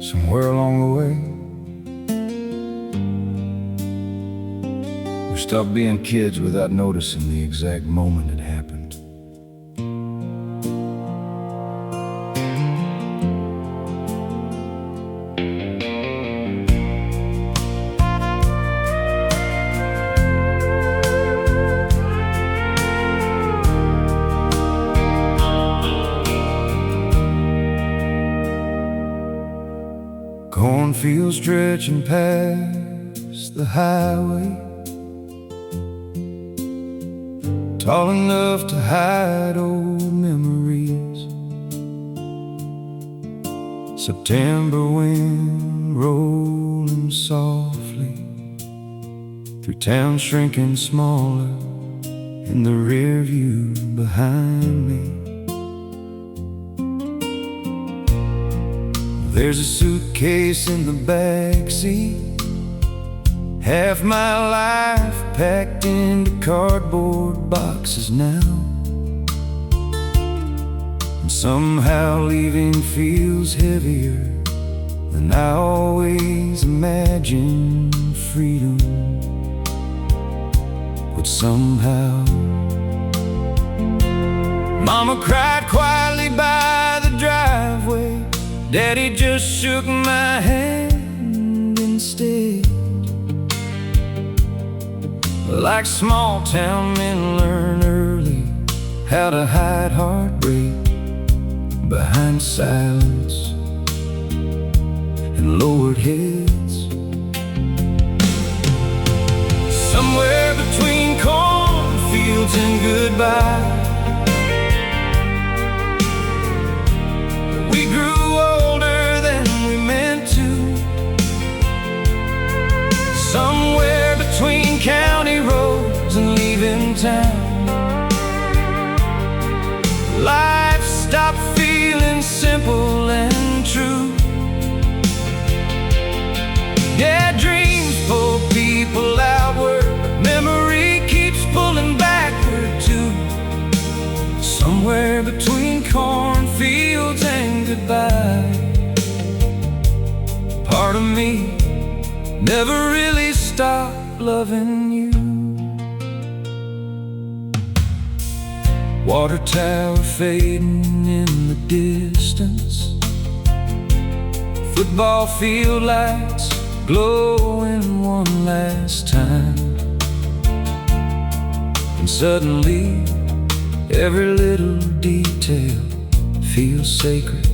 Somewhere along the way, we stopped being kids without noticing the exact moment it happened. Cornfields stretching past the highway, tall enough to hide old memories. September wind rolling softly through town, shrinking smaller in the rear view behind me. There's a suitcase in the backseat, half my life packed into cardboard boxes now. And somehow leaving feels heavier than I always imagined freedom would somehow. Mama cried quietly by the driveway, Daddy just shook my hand instead. Like small town men learn early how to hide heartbreak behind silence and lowered heads. Somewhere between cornfields and goodbye, we grew somewhere between county roads and leaving town. Life stopped feeling simple and true. Yeah, dreams pull people outward, but memory keeps pulling backward too. Somewhere between cornfields and goodbye, part of me never really stopped loving you. Water tower fading in the distance, football field lights glowing one last time. And suddenly every little detail feels sacred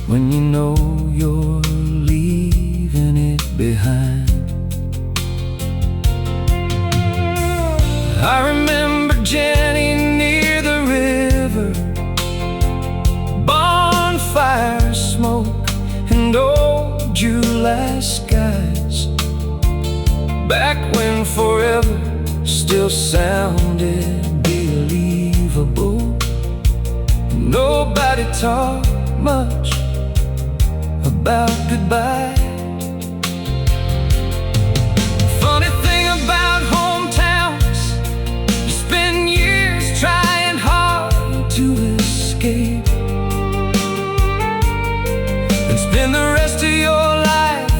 when you know you're leaving it behind. I remember Jenny near the river, bonfire smoke and old July skies, back when forever still sounded believable. Nobody talked much about goodbye. Funny thing about hometowns, you spend years trying hard to escape, and spend the rest of your life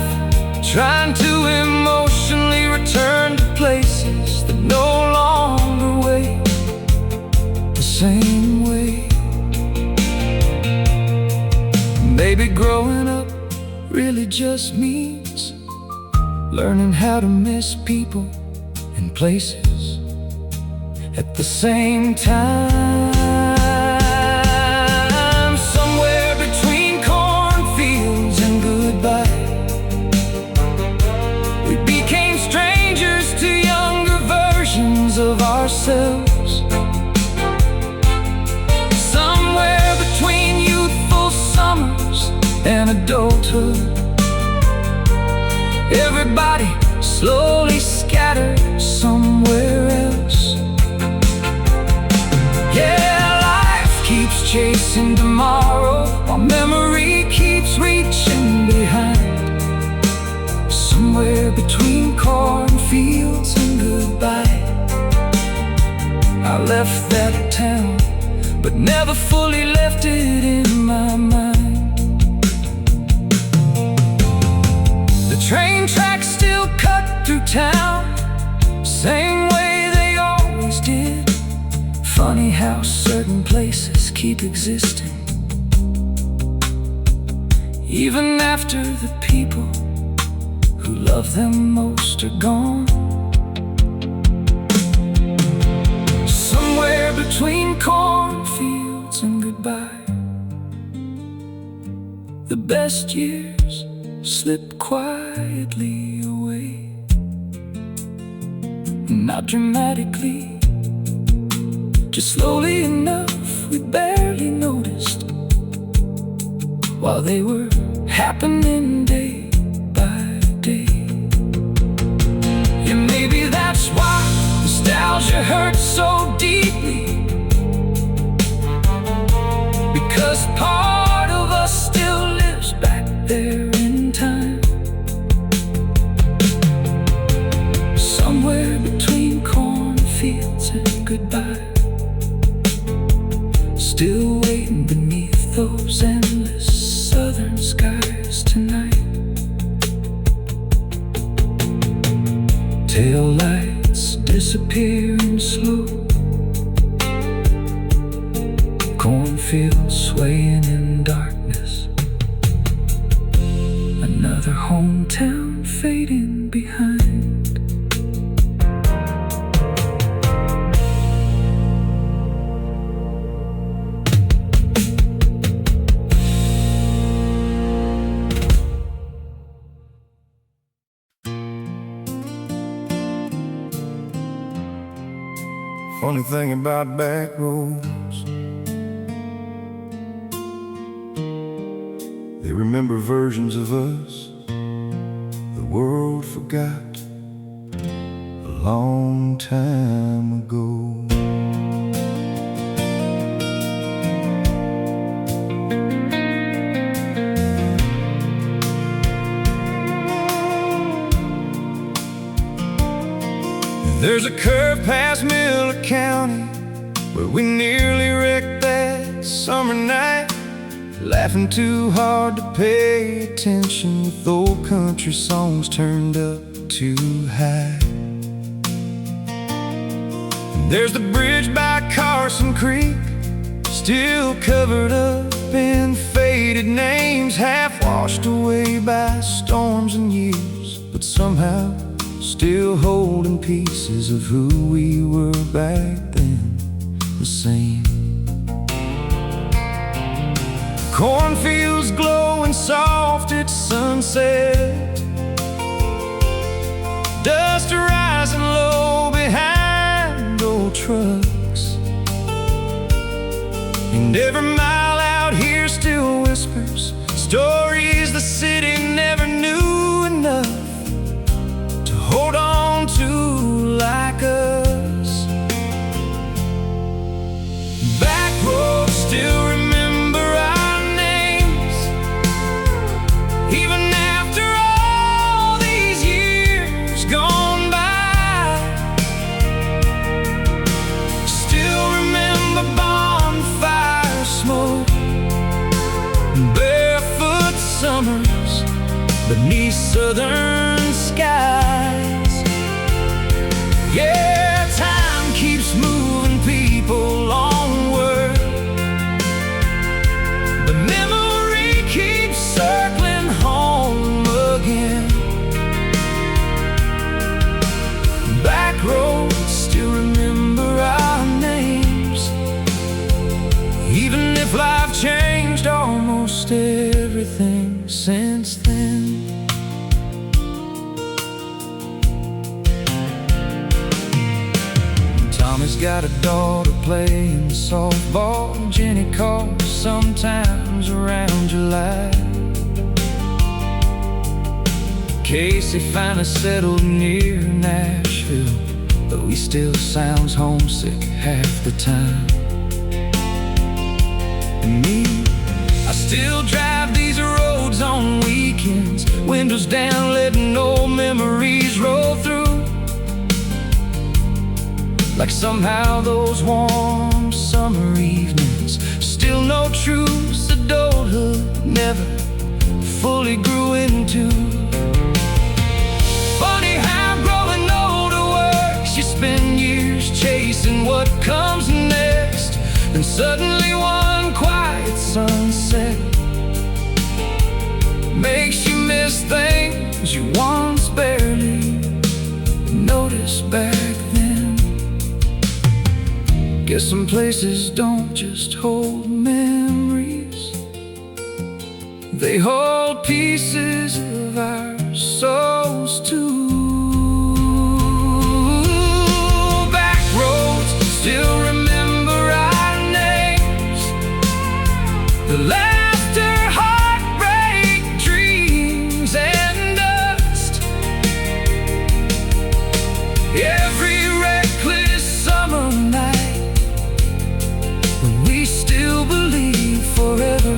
trying to emotionally return to places that no longer wait the same way. Maybe growing up really just means learning how to miss people and places at the same time. Somewhere between cornfields and goodbye, we became strangers to younger versions of ourselves. Somewhere between youthful summers and adulthood, everybody slowly scattered somewhere else. Yeah, life keeps chasing tomorrow while memory keeps reaching behind. Somewhere between cornfields and goodbye, I left that town, but never fully left it in my mind. Train tracks still cut through town, same way they always did. Funny how certain places keep existing, even after the people who love them most are gone. Somewhere between cornfields and goodbye, the best years slip quietly away. Not dramatically, just slowly enough we barely noticed, while they were happening day by day. Yeah, maybe that's why nostalgia hurts so deeply, because part of us still lives back there in time. Somewhere between cornfields and goodbye, still waiting beneath those endless southern skies tonight. Tail lights disappearing slow, cornfields swaying in darkness, another hometown fading behind. Funny thing about back roads, they remember versions of us the world forgot a long time ago. There's a curve past Miller County where we nearly wrecked that summer night, laughing too hard to pay attention with old country songs turned up too high. And there's the bridge by Carson Creek, still covered up in faded names, half washed away by storms and years, but somehow still holding pieces of who we were back then, the same. Cornfields glowing soft at sunset, dust rising low behind old trucks, and every mile out here still whispers stories the city never knew enough to hold on to like us. Back roads still remember our names, even after all these years gone by. Still remember bonfire smoke, barefoot summers beneath southern skies. Yeah, time keeps moving people onward, but memory keeps circling home again. Back roads still remember our names, even if life changed almost everything since then. Tommy's got a daughter playing softball, Jenny calls sometimes around July. Casey finally settled near Nashville, but he still sounds homesick half the time. And me, I still drive these roads on weekends, windows down, letting old memories roll through, like somehow those warm summer evenings still know truths adulthood never fully grew into. Suddenly one quiet sunset makes you miss things you once barely noticed back then. Guess some places don't just hold memories, they hold pieces of our souls too. Back roads still remember our names, the laughter, heartbreak, dreams, and dust. Every reckless summer night when we still believe forever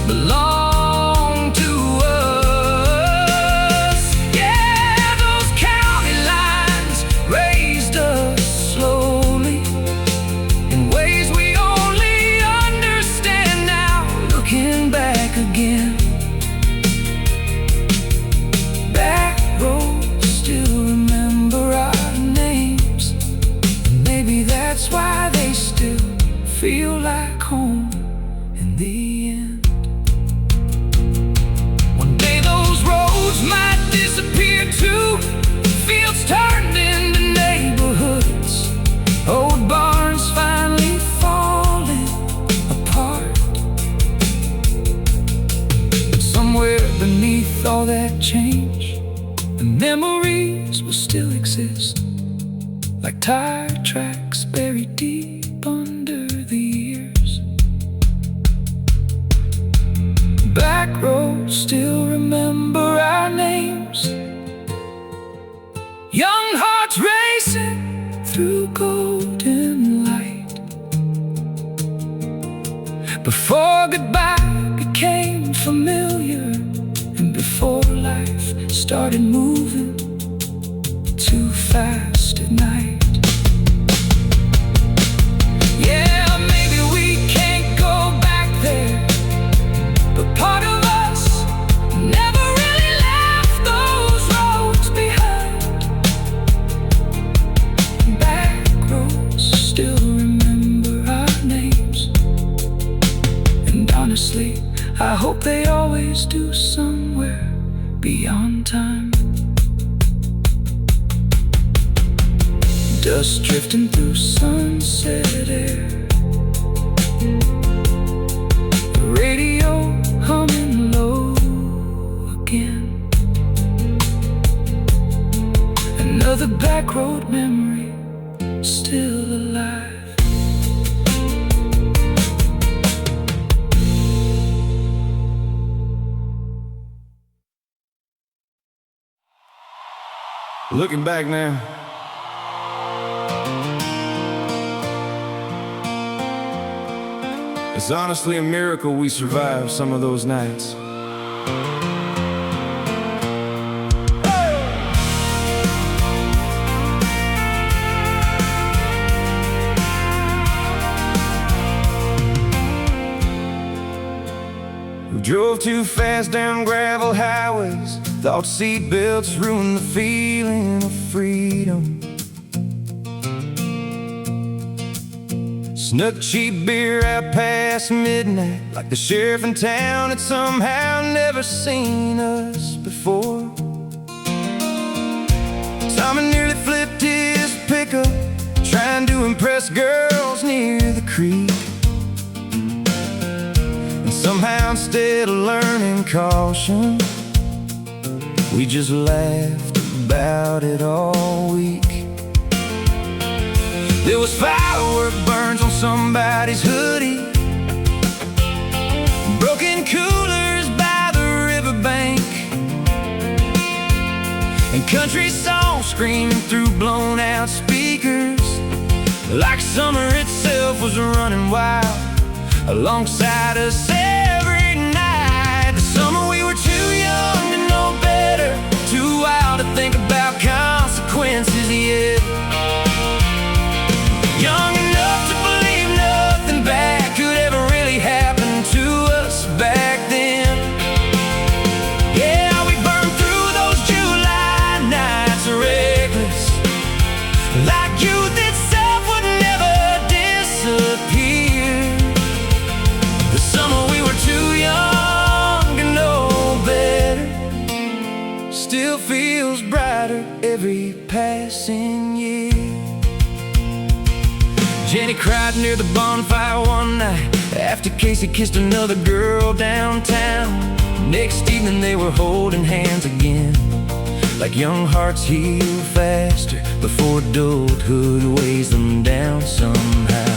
belong to us. Yeah, those county lines raised us slowly in ways we only understand now, looking back again. Back roads still remember our names, and maybe that's why they still feel like home in the end. One day those roads might disappear too, fields turned into neighborhoods, old barns finally falling apart. But somewhere beneath all that change, the memories will still exist, like tire tracks buried deep under the years. Back roads still remember our names, young hearts racing through golden light, before goodbye became familiar, and before life started moving too fast at night. Yeah, maybe we can't go back there, but part of us never really left those roads behind. Back roads still remember our names, and honestly, I hope they always do somewhere beyond time. Dust drifting through sunset air, the radio humming low again. Another back road memory still alive. Looking back now, it's honestly a miracle we survived some of those nights. We drove too fast down gravel highways, thought seatbelts ruined the feeling of freedom. Snuck cheap beer out past midnight, like the sheriff in town had somehow never seen us before. Tommy nearly flipped his pickup, trying to impress girls near the creek. And somehow instead of learning caution, we just laughed about it all week. There was firework burns on somebody's hoodie, broken coolers by the riverbank, and country songs screaming through blown out speakers, like summer itself was running wild alongside us every night. The summer we were too young to know better, too wild to think about consequences yet. Young enough to believe nothing bad could ever really happen to us back then. Yeah, we burned through those July nights reckless, like youth itself would never disappear. feels brighter every passing year. Jenny cried near the bonfire one night after Casey kissed another girl downtown. Next evening they were holding hands again, like young hearts heal faster before adulthood weighs them down somehow.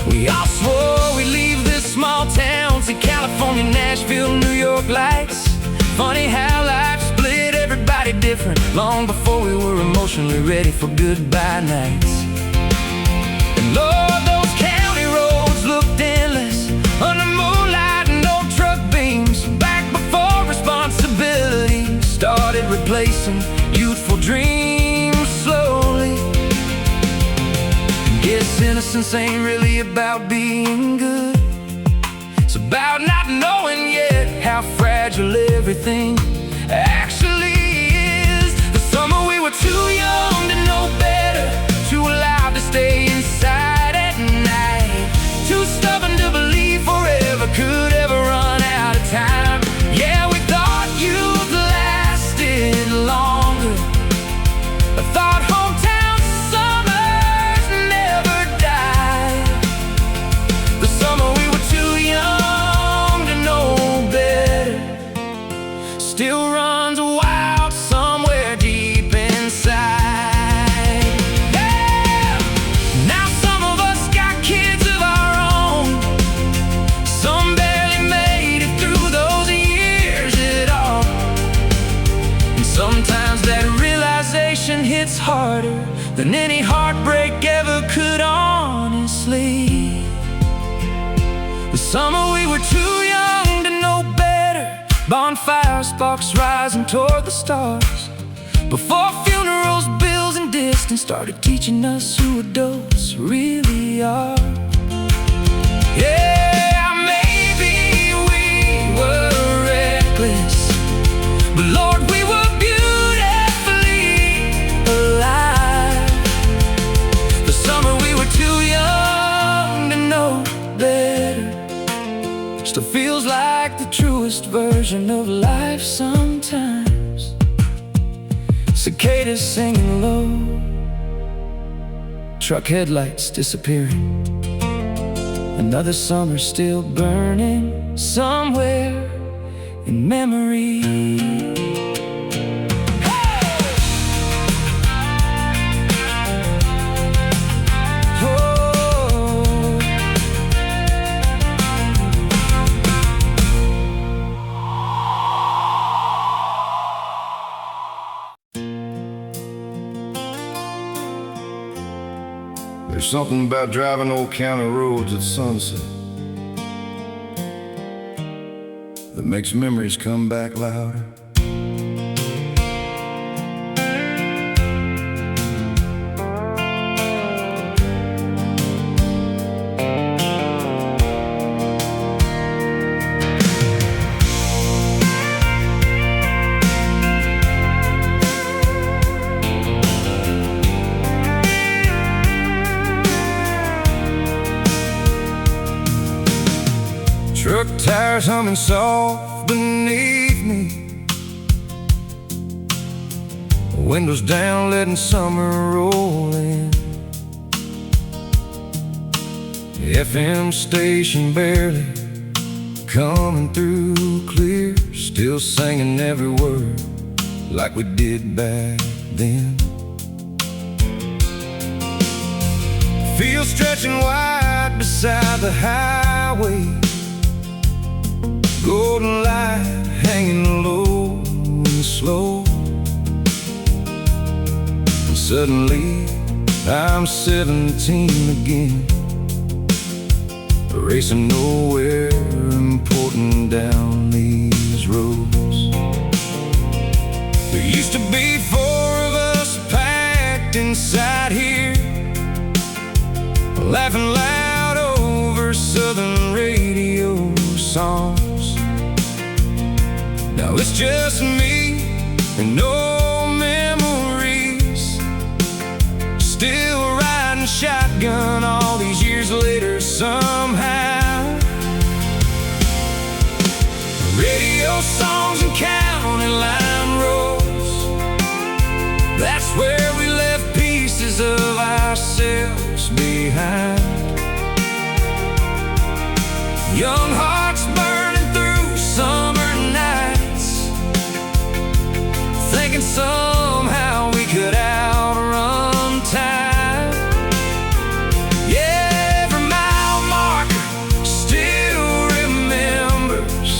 We all swore we'd leave this small town, see California, Nashville, New York lights. Funny how life split everybody different long before we were emotionally ready for goodbye nights. And Lord, those county roads looked endless under moonlight and old truck beams, back before responsibility started replacing youthful dreams slowly. Guess innocence ain't really about being good. It's about not knowing yet how fragile everything actually is. The summer we were too young to know better, too alive to stay inside at night, too stubborn to believe forever could ever run out of time. Yeah, we thought you'd lasted longer. I thought hometown summers never died. The summer we were too young to know better still runs wild somewhere deep inside. Yeah! Now some of us got kids of our own. Some barely made it through those years at all. And sometimes that realization hits harder than any heartbreak ever could, honestly. The summer we were too young to know better. Bonfire sparks rising toward the stars, before funerals, bills, and distance started teaching us who adults really are. Yeah, maybe we were reckless, but Lord, we were beautifully alive. The summer we were too young to know better still feels like the truest version of life sometimes. Cicadas singing low, truck headlights disappearing, another summer still burning somewhere in memory. There's something about driving old county roads at sunset that makes memories come back louder. Truck tires humming soft beneath me, windows down letting summer roll in. FM station barely coming through clear, still singing every word like we did back then. Fields stretching wide beside the highway, golden light hanging low and slow. And suddenly I'm 17 again, racing nowhere important down these roads. There used to be 4 of us packed inside here, laughing loud over Southern radio songs. Now it's just me and no memories, still riding shotgun all these years later somehow. Radio songs and county line behind. Young hearts burning through summer nights, thinking somehow we could outrun time. Yeah, every mile marker still remembers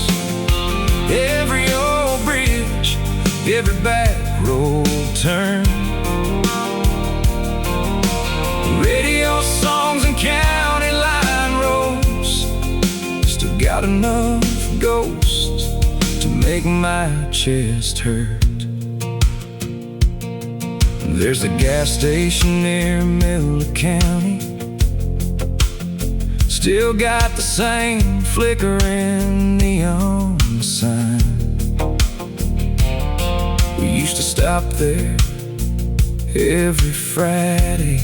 every old bridge, every back road turn. Radio songs and county line roads still got enough ghosts to make my chest hurt. There's a gas station near Miller County, still got the same flickering neon sign. We used to stop there every Friday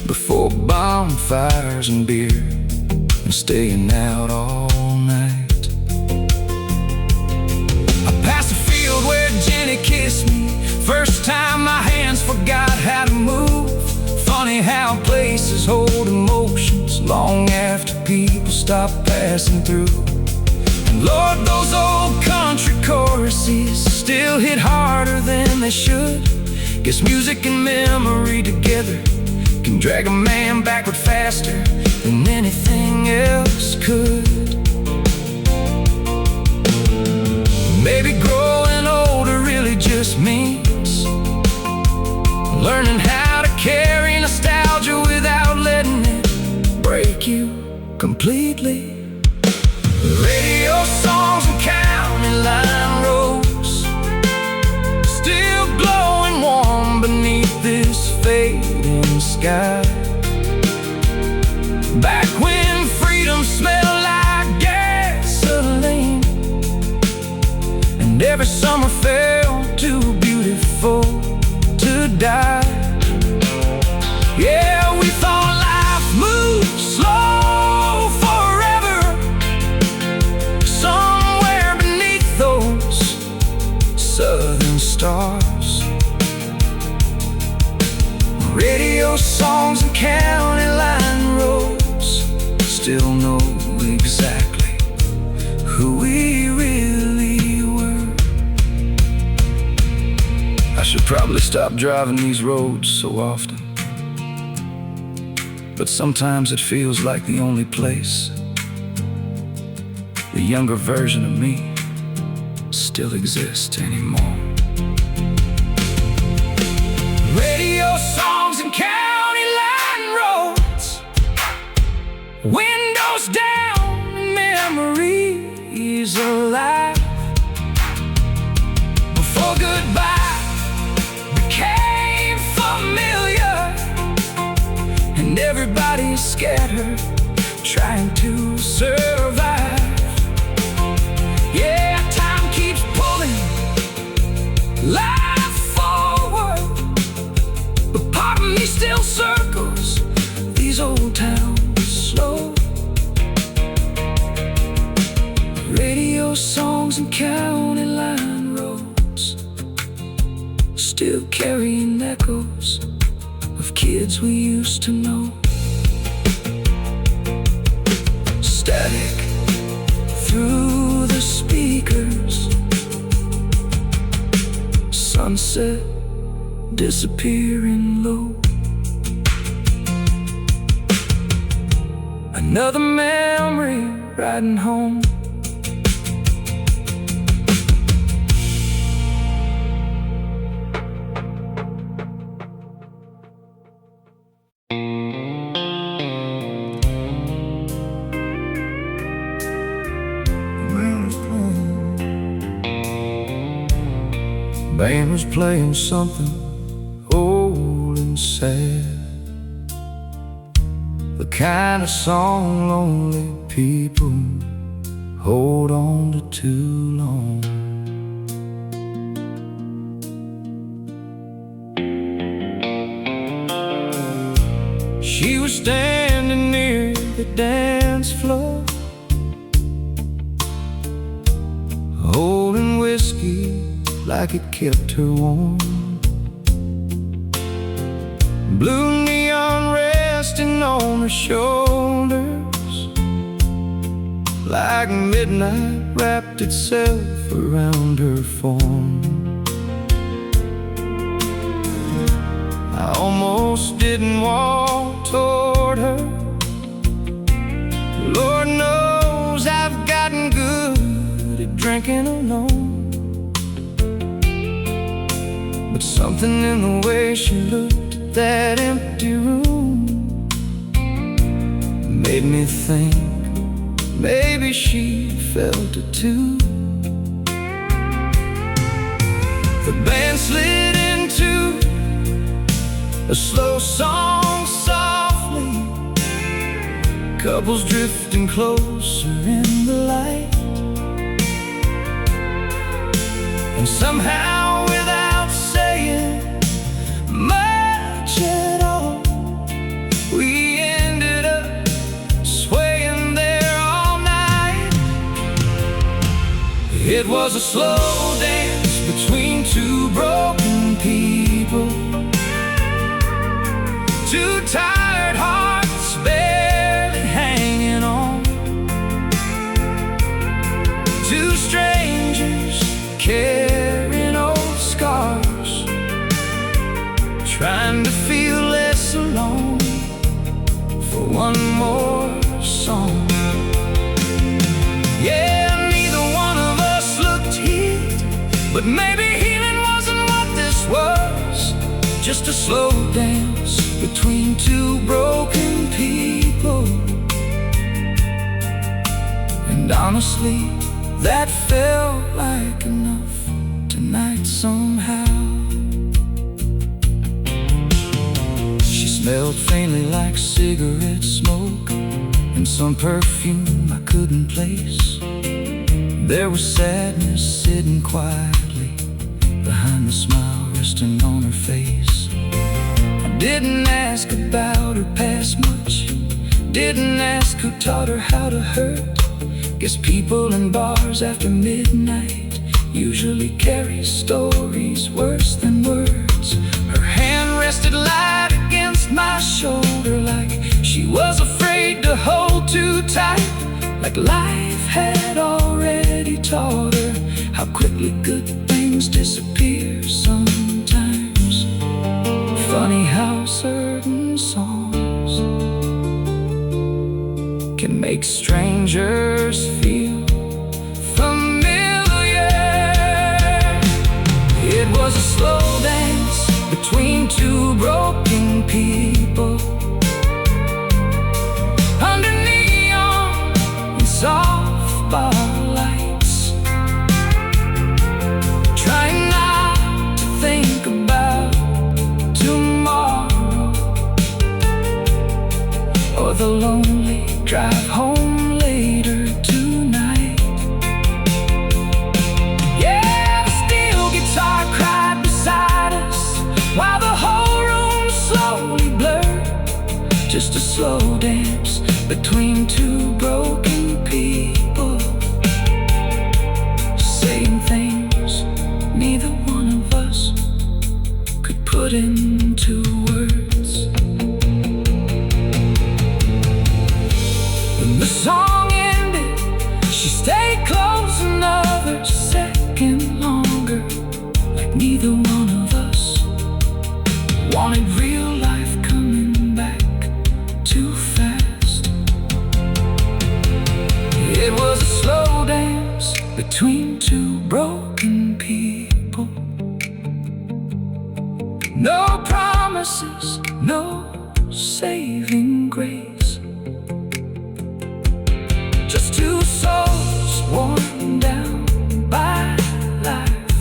before bonfires and beer, and staying out all night. I passed a field where Jenny kissed me, first time my hands forgot how to move. Funny how places hold emotions long after people stop passing through. And Lord, those old country choruses still hit harder than they should. Guess music and memory together can drag a man backward faster than anything else could. Maybe growing older really just means learning how to carry nostalgia without letting it break you completely. Radio songs and county line roads still glowing warm beneath this fading sky. Back when freedom smelled like gasoline, and every summer felt too beautiful to die. Yeah, we thought life moved slow forever, somewhere beneath those southern stars. Radio songs and county line roads still know exactly who we really were. I should probably stop driving these roads so often, but sometimes it feels like the only place the younger version of me still exists anymore. Radio songs and county line roads, windows down, memories alive. Before goodbye became familiar, and everybody's scattered, trying to survive. Yeah, time keeps pulling life forward, but part of me still circles these old towns slow. Radio songs and county line roads still carrying echoes of kids we used to know. Static through the speakers, sunset disappearing low. Another memory riding home. Band was playing something old and sad, the kind of song lonely people hold on to too long. She was standing near the dance floor, holding whiskey like it kept her warm. Blue neon red resting on her shoulders, like midnight wrapped itself around her form. I almost didn't walk toward her. Lord knows I've gotten good at drinking alone, but something in the way she looked at that empty room made me think maybe she felt it too. The band slid into a slow song softly, couples drifting closer in the light, and somehow without saying much at all, we ended up swaying there all night. It was a slow dance between two broken people, two tired hearts barely hanging on, two strangers carrying old scars, trying to feel less alone for one more song. Yeah, neither one of us looked healed, but maybe healing wasn't what this was, just a slow dance between two broken people. And honestly, that felt like enough tonight somehow. She smelled faintly like cigarette smoke and some perfume I couldn't place. There was sadness sitting quietly behind the smile resting on her face. Didn't ask about her past much, didn't ask who taught her how to hurt. Guess people in bars after midnight usually carry stories worse than words. Her hand rested light against my shoulder, like she was afraid to hold too tight, like life had already taught her how quickly good things disappear sometimes. Funny how certain songs can make strangers feel familiar. It was a slow dance between two broken people, under neon and soft bar lights, trying not to think about tomorrow or the lonely drive home later tonight. Yeah, the steel guitar cried beside us while the whole room slowly blurred, just a slow dance between two broken people, saying things neither one of us could put into words. When the song ended, she stayed close another second longer, like neither one of us wanted real life coming back too fast. It was a slow dance between two broken people. No promises, no saving grace, just two souls worn down by life,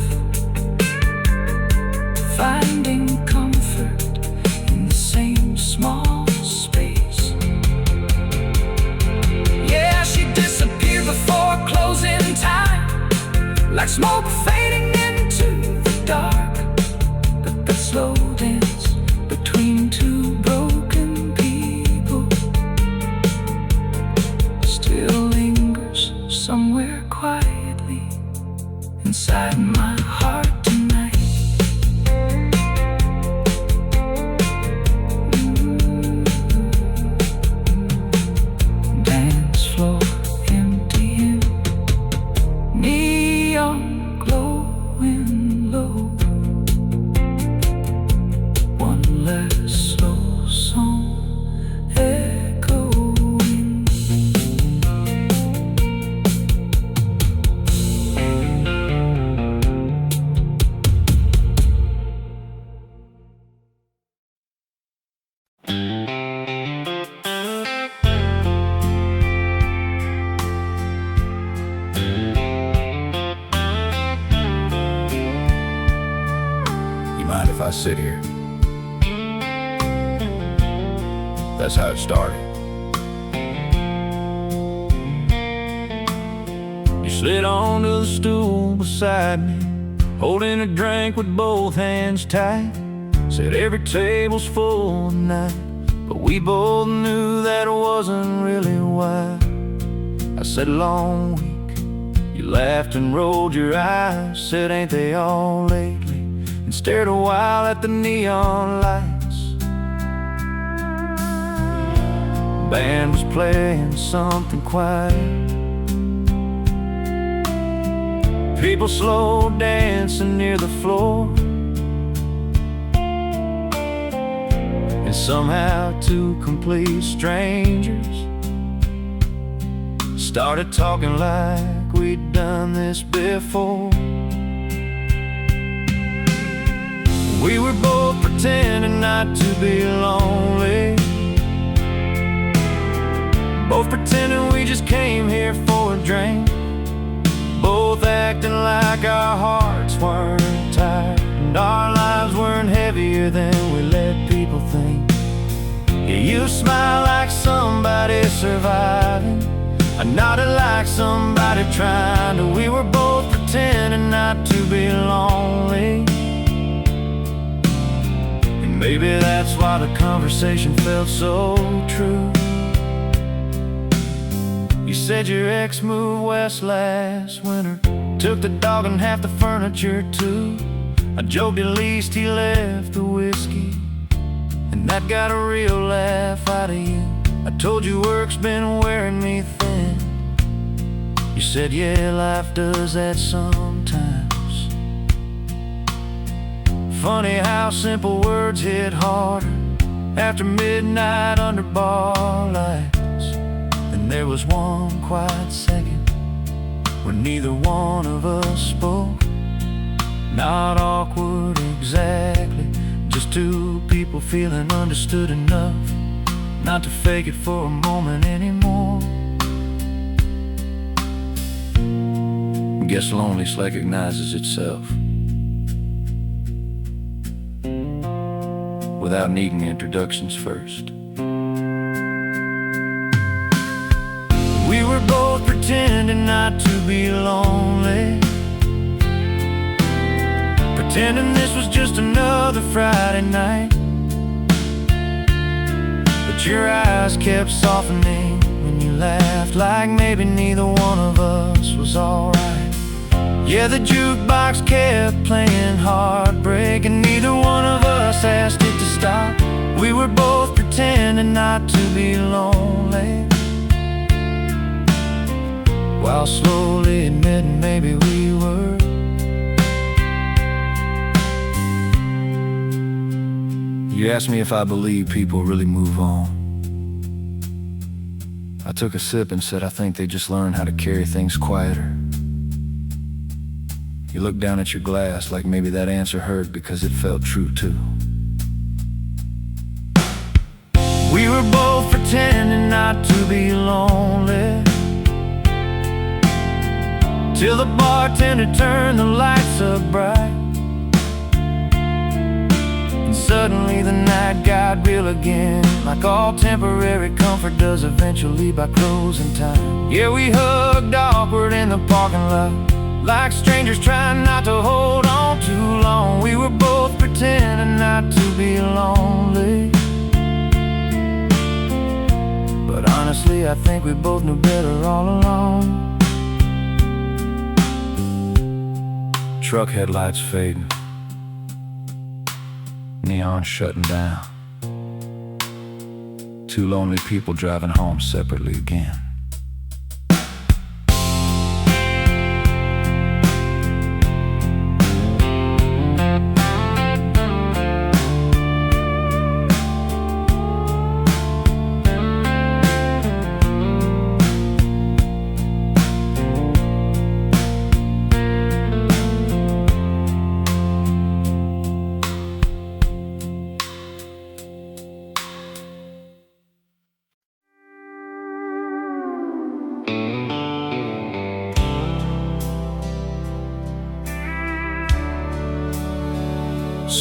finding comfort in the same small space. Yeah, she disappeared before closing time, like smoke fading into the dark. But the slow dance between two broken people still lingers somewhere quietly inside my heart tonight. I sit here. That's how it started. You slid onto the stool beside me, holding a drink with both hands tight. Said every table's full tonight, but we both knew that wasn't really why. I said long week. You laughed and rolled your eyes, said ain't they all lately, and stared a while at the neon lights. Band was playing something quiet, people slow dancing near the floor, and somehow two complete strangers started talking like we'd done this before. We were both pretending not to be lonely, both pretending we just came here for a drink, both acting like our hearts weren't tired and our lives weren't heavier than we let people think. Yeah, you smile like somebody surviving, I nodded like somebody trying to. We were both pretending not to be lonely, and maybe that's why the conversation felt so true. You said your ex moved west last winter, took the dog and half the furniture too. I joked at least he left the whiskey, and that got a real laugh out of you. I told you work's been wearing me thin. You said yeah, life does that sometimes. Funny how simple words hit harder after midnight under bar lights. And there was one quiet second when neither one of us spoke. Not awkward exactly, just two people feeling understood enough not to fake it for a moment anymore. Guess loneliness recognizes itself without needing introductions first. We were both pretending not to be lonely, pretending this was just another Friday night. But your eyes kept softening when you laughed, like maybe neither one of us was alright. Yeah, the jukebox kept playing heartbreak, and neither one of us asked it to stop. We were both pretending not to be lonely, while slowly admitting maybe we were. You asked me if I believe people really move on. I took a sip and said I think they just learn how to carry things quieter. You looked down at your glass like maybe that answer hurt because it felt true too. We were both pretending not to be lonely, till the bartender turned the lights up bright, and suddenly the night got real again, like all temporary comfort does eventually by closing time. Yeah, we hugged awkward in the parking lot, like strangers trying not to hold on too long. We were both pretending not to be lonely, but honestly I think we both knew better all along. Truck headlights fading, neon shutting down, two lonely people driving home separately again.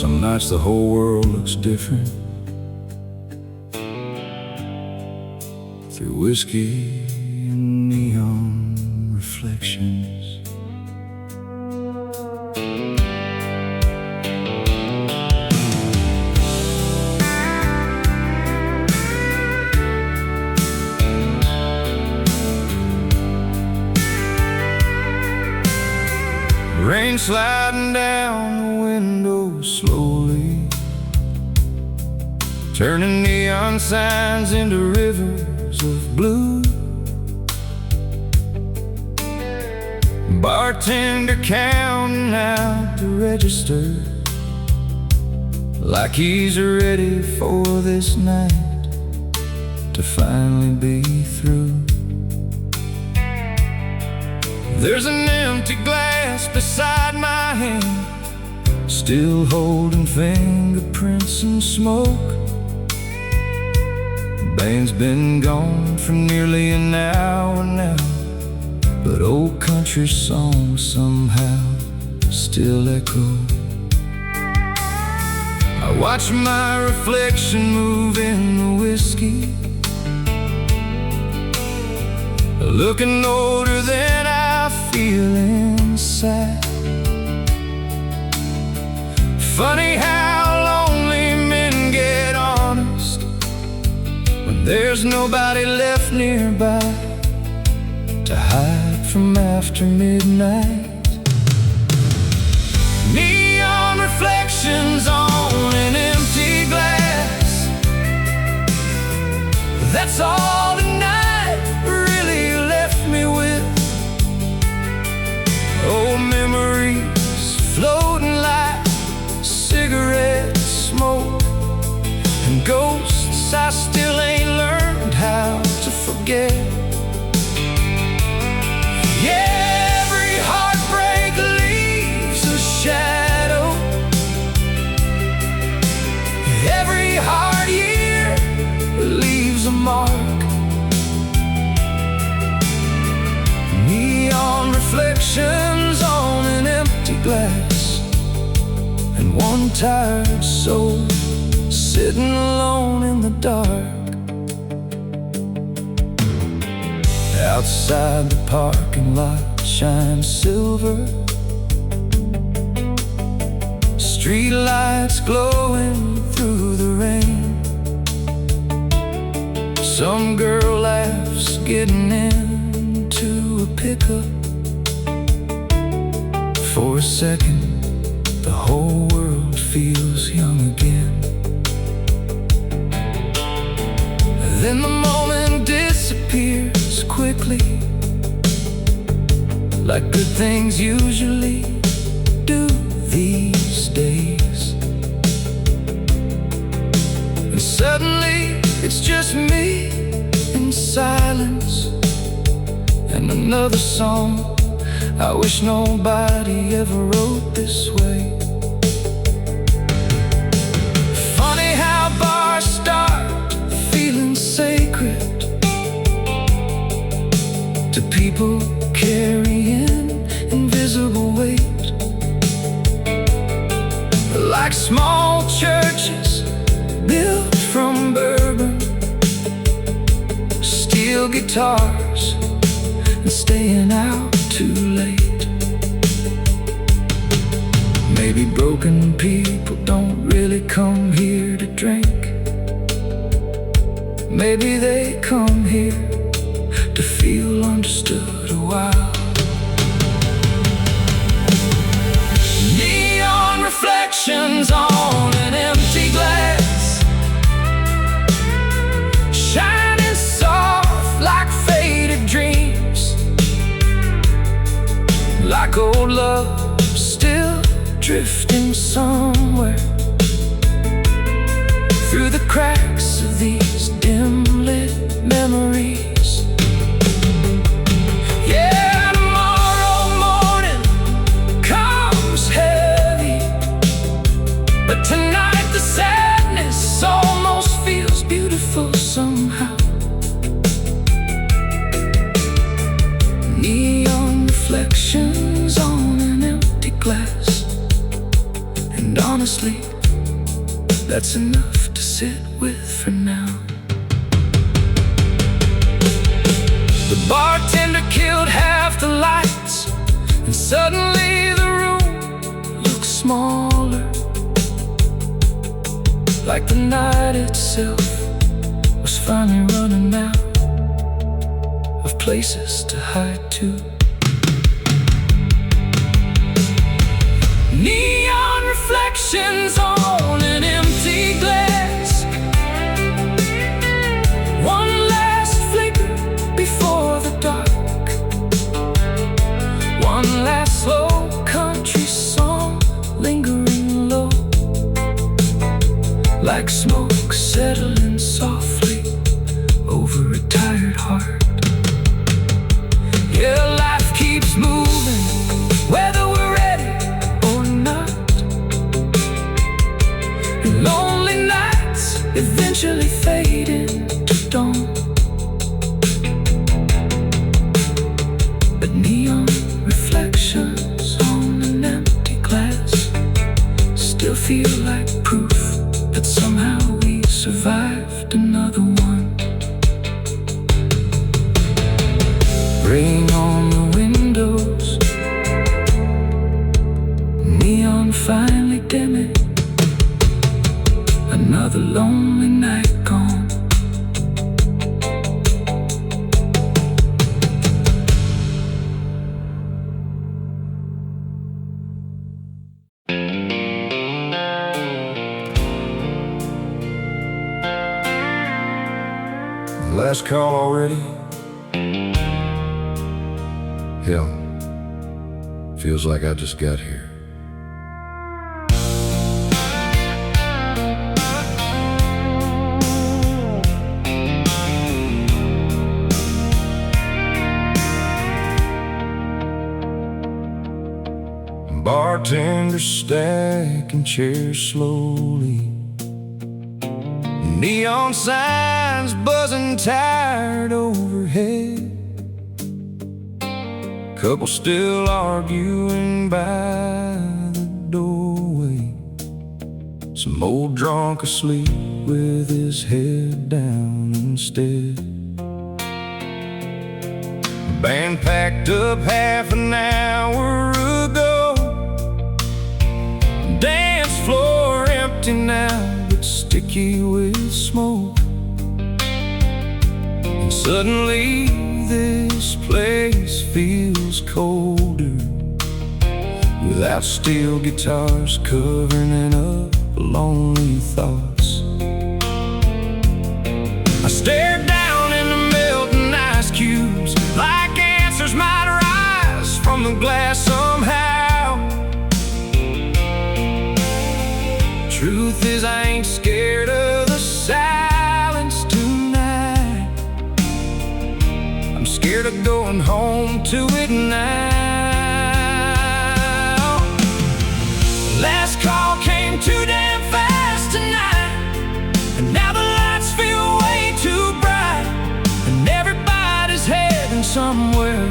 Some nights the whole world looks different through whiskey and neon reflections. Rain sliding down the window slowly, turning neon signs into rivers of blue. Bartender counting out the register like he's ready for this night to finally be through. There's an empty glass beside my hand, still holding fingerprints and smoke. The band's been gone for nearly an hour now, but old country songs somehow still echo. I watch my reflection move in the whiskey, looking older than I feel inside. Funny how lonely men get honest when there's nobody left nearby to hide from after midnight. Neon reflections on an empty glass, that's all the night really left me with. Old memories floating like cigarette smoke, and ghosts I still ain't learned how to forget. Yeah, every heartbreak leaves a shadow, every hard year leaves a mark. Neon reflections on an empty glass, and one tired soul sitting alone in the dark. Outside the parking lot shines silver, street lights glowing through the rain. Some girl laughs getting into a pickup. For a second, the whole world feels young again. Then the moment disappears quickly, like good things usually do these days. And suddenly it's just me in silence, and another song I wish nobody ever wrote this way. Funny how bars start feeling sacred to people carrying invisible weight, like small churches built from bourbon, steel guitars, and staying out too late. Maybe broken people don't really come here to drink. Maybe they come here to feel understood a while. Neon reflections on an empty glass, shining soft like faded dreams, like old love still drifting somewhere through the cracks of these dim-lit memories. Yeah, tomorrow morning comes heavy, but tonight the sadness almost feels beautiful somehow. Neon reflections on an empty glass, and honestly sleep. That's enough to sit with for now. The bartender killed half the lights, and suddenly the room looks smaller, like the night itself was finally running out of places to hide to. Neon reflections on an empty glass, one last flicker before the dark, one last slow country song lingering low, like smoke settling softly over a tired heart. Yeah, life keeps moving, whether we're ready or not. And lonely nights eventually fade into dawn, but neon reflections on an empty glass still feel like proof that somehow we survived another one. Rain on the windows, neon finally dimming, another lonely night gone. Last call already? Hell, feels like I just got here. Bartender stacking chairs slowly, neon signs buzzing tired overhead, couple still arguing by the doorway, some old drunk asleep with his head down instead. The band packed up half an hour ago, dance floor empty now but sticky with smoke, and suddenly this place feels colder, without steel guitars covering up lonely thoughts. I stare down into melting ice cubes, like answers might rise from the glass somehow. Truth is, I ain't scared of the silence tonight. I'm scared of going home to it now. Last call came too damn fast tonight, and now the lights feel way too bright, and everybody's heading somewhere,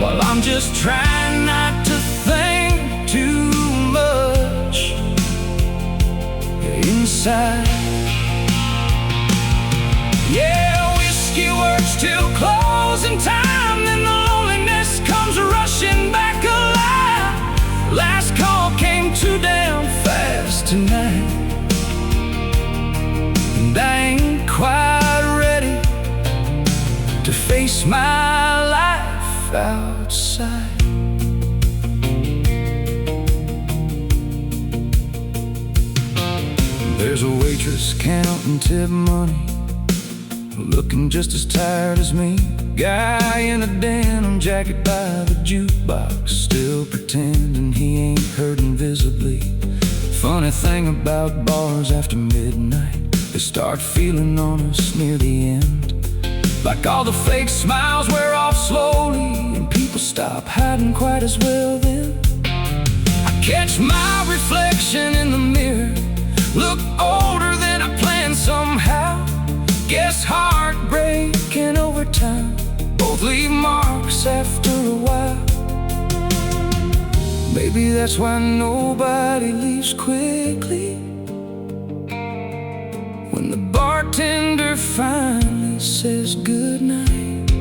while I'm just trying not to think too much inside. Yeah, whiskey works till closing time, then the loneliness comes rushing back alive. Last call came too damn fast tonight, and I ain't quite ready to face my life outside. There's a waitress counting tip money, looking just as tired as me. Guy in a denim jacket by the jukebox, still pretending he ain't hurting visibly. Funny thing about bars after midnight, they start feeling on us near the end, like all the fake smiles wear off slowly, and people stop hiding quite as well then. I catch my reflection in the mirror, look older than I planned somehow. Guess heartbreak and overtime both leave marks after a while. Maybe that's why nobody leaves quickly. When the bartender finally says goodnight.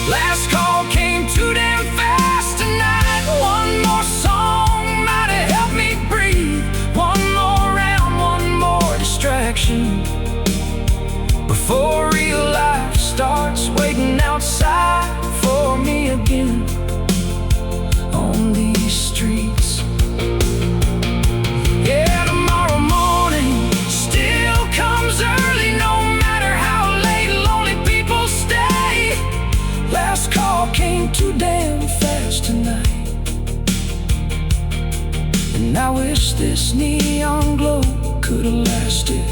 Last call came too damn fast tonight. One more song might have helped me breathe. One more round, one more distraction before real life starts waiting outside for me again on these streets. Yeah, tomorrow morning still comes early, no matter how late lonely people stay. Last call came too damn fast tonight, and I wish this neon glow could have lasted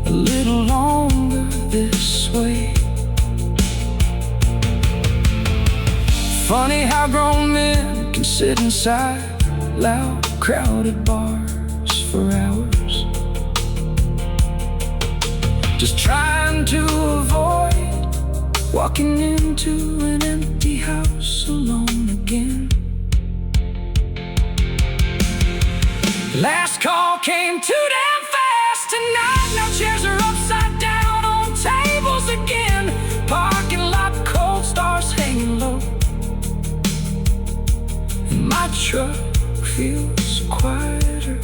a little longer this way. Funny how grown men can sit inside loud, crowded bars for hours, just trying to avoid walking into an empty house alone again. Last call came too damn fast tonight. Now chairs are upside down on tables again. Parking lot cold stars hanging low. My truck feels quieter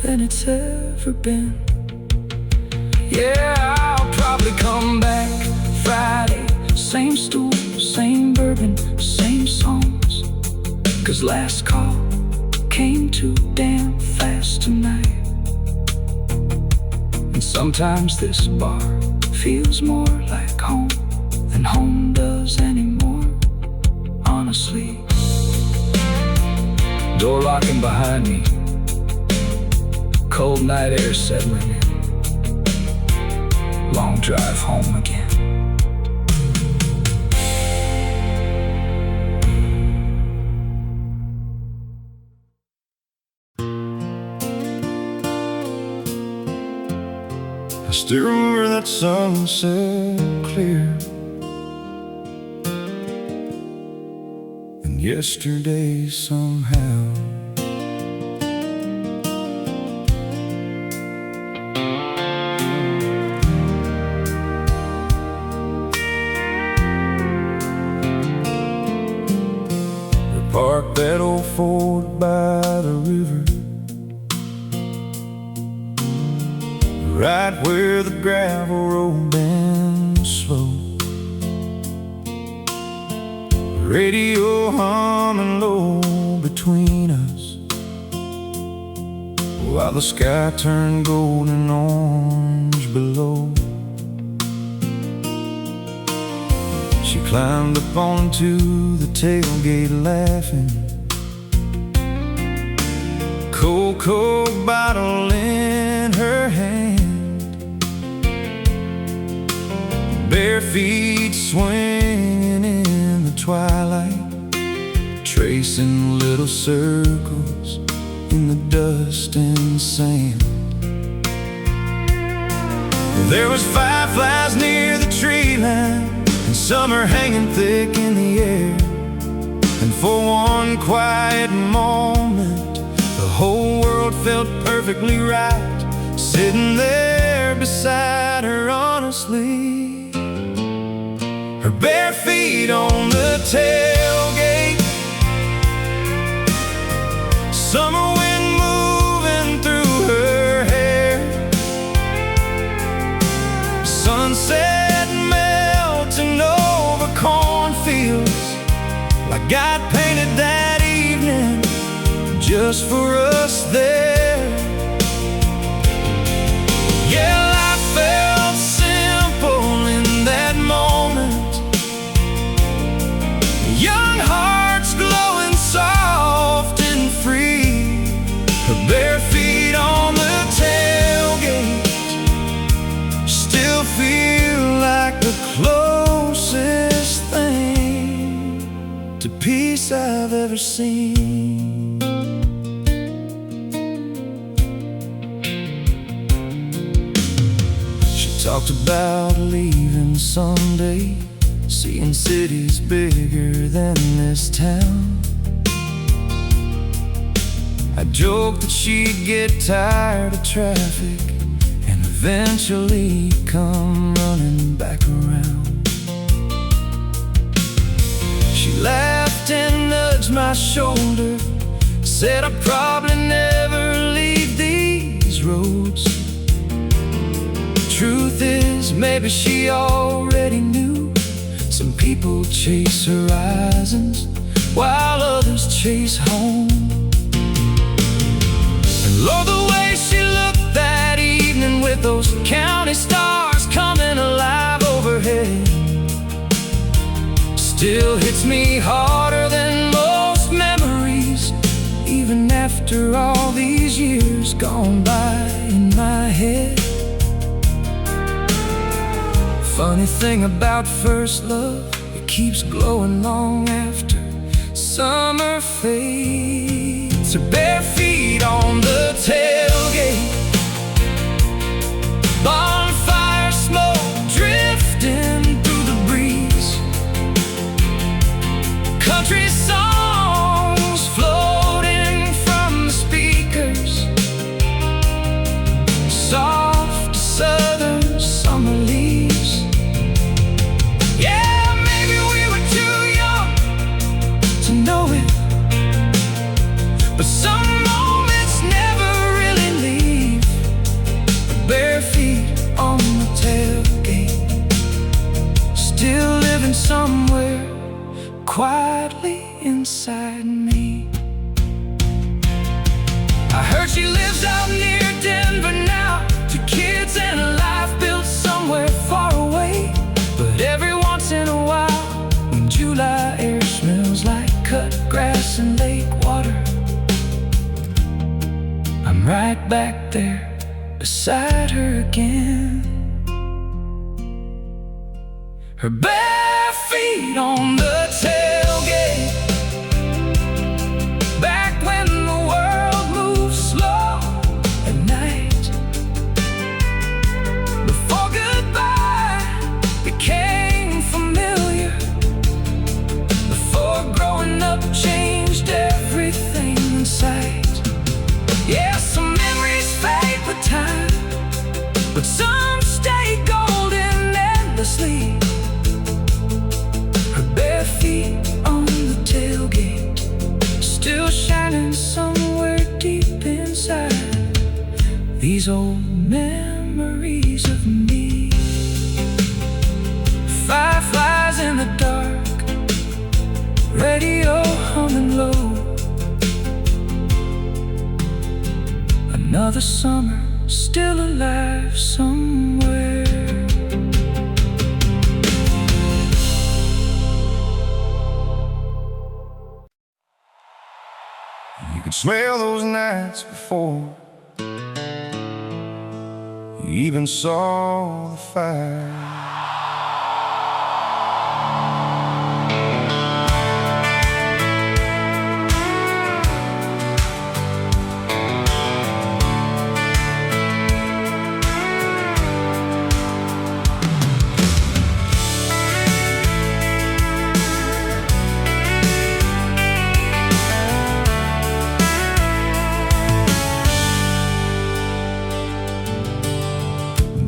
than it's ever been. Yeah, I'll probably come back Friday. Same stool, same bourbon, same songs. 'Cause last call came too damn fast tonight. And sometimes this bar feels more like home than home does anymore, honestly. Door locking behind me, cold night air settling in. Long drive home again. I still remember that sunset clear, and yesterday somehow we parked that old Ford by the river, right where the gravel road bends slow. Radio humming low between us, while the sky turned gold and orange below. She climbed up onto the tailgate laughing, cold Coke bottle in her hand, bare feet swinging in the twilight, tracing little circles in the dust and sand. There was fireflies near the tree line, and summer hanging thick in the air. And for one quiet moment, the whole world felt perfectly right, sitting there beside her honestly. Her bare feet on the tailgate, summer wind moving through her hair, sunset melting over cornfields like God painted that evening just for us there. Yeah, life felt simple in that moment, young hearts glowing soft and free. Her bare feet on the tailgate still feel like the closest thing to peace I've ever seen. She talked about leaving someday, seeing cities bigger than this town. I joked that she'd get tired of traffic and eventually come running back around. She laughed and nudged my shoulder, said I'd probably never leave these roads. Truth is, maybe she already knew. Some people chase horizons while others chase home. And Lord, the way she looked that evening with those county stars coming alive overhead still hits me harder than most memories, even after all these years gone by in my head. Funny thing about first love, it keeps glowing long after summer fades. Her bare feet on the tailgate, bonfire smoke drifting through the breeze, country songs floating from the speakers, soft southern summer leaves. Yeah, maybe we were too young to know it, but some moments never really leave. Bare feet on the tailgate, still living somewhere quietly inside me. I heard she lives out near Denver now, 2 kids and a life built somewhere far away. But every once in a while, when July air smells like cut grass and lake water, I'm right back there beside her again. Her bare feet on the tailgate, back when the world moved slow at night, before goodbye became familiar, before growing up changed everything in sight. Yeah, some memories fade with time, but some stay golden endlessly. Her bare feet on the tailgate, still shining somewhere deep inside these old memories of me. Fireflies in the dark, radio humming low, another summer still alive somewhere. You could smell those nights before you even saw the fire.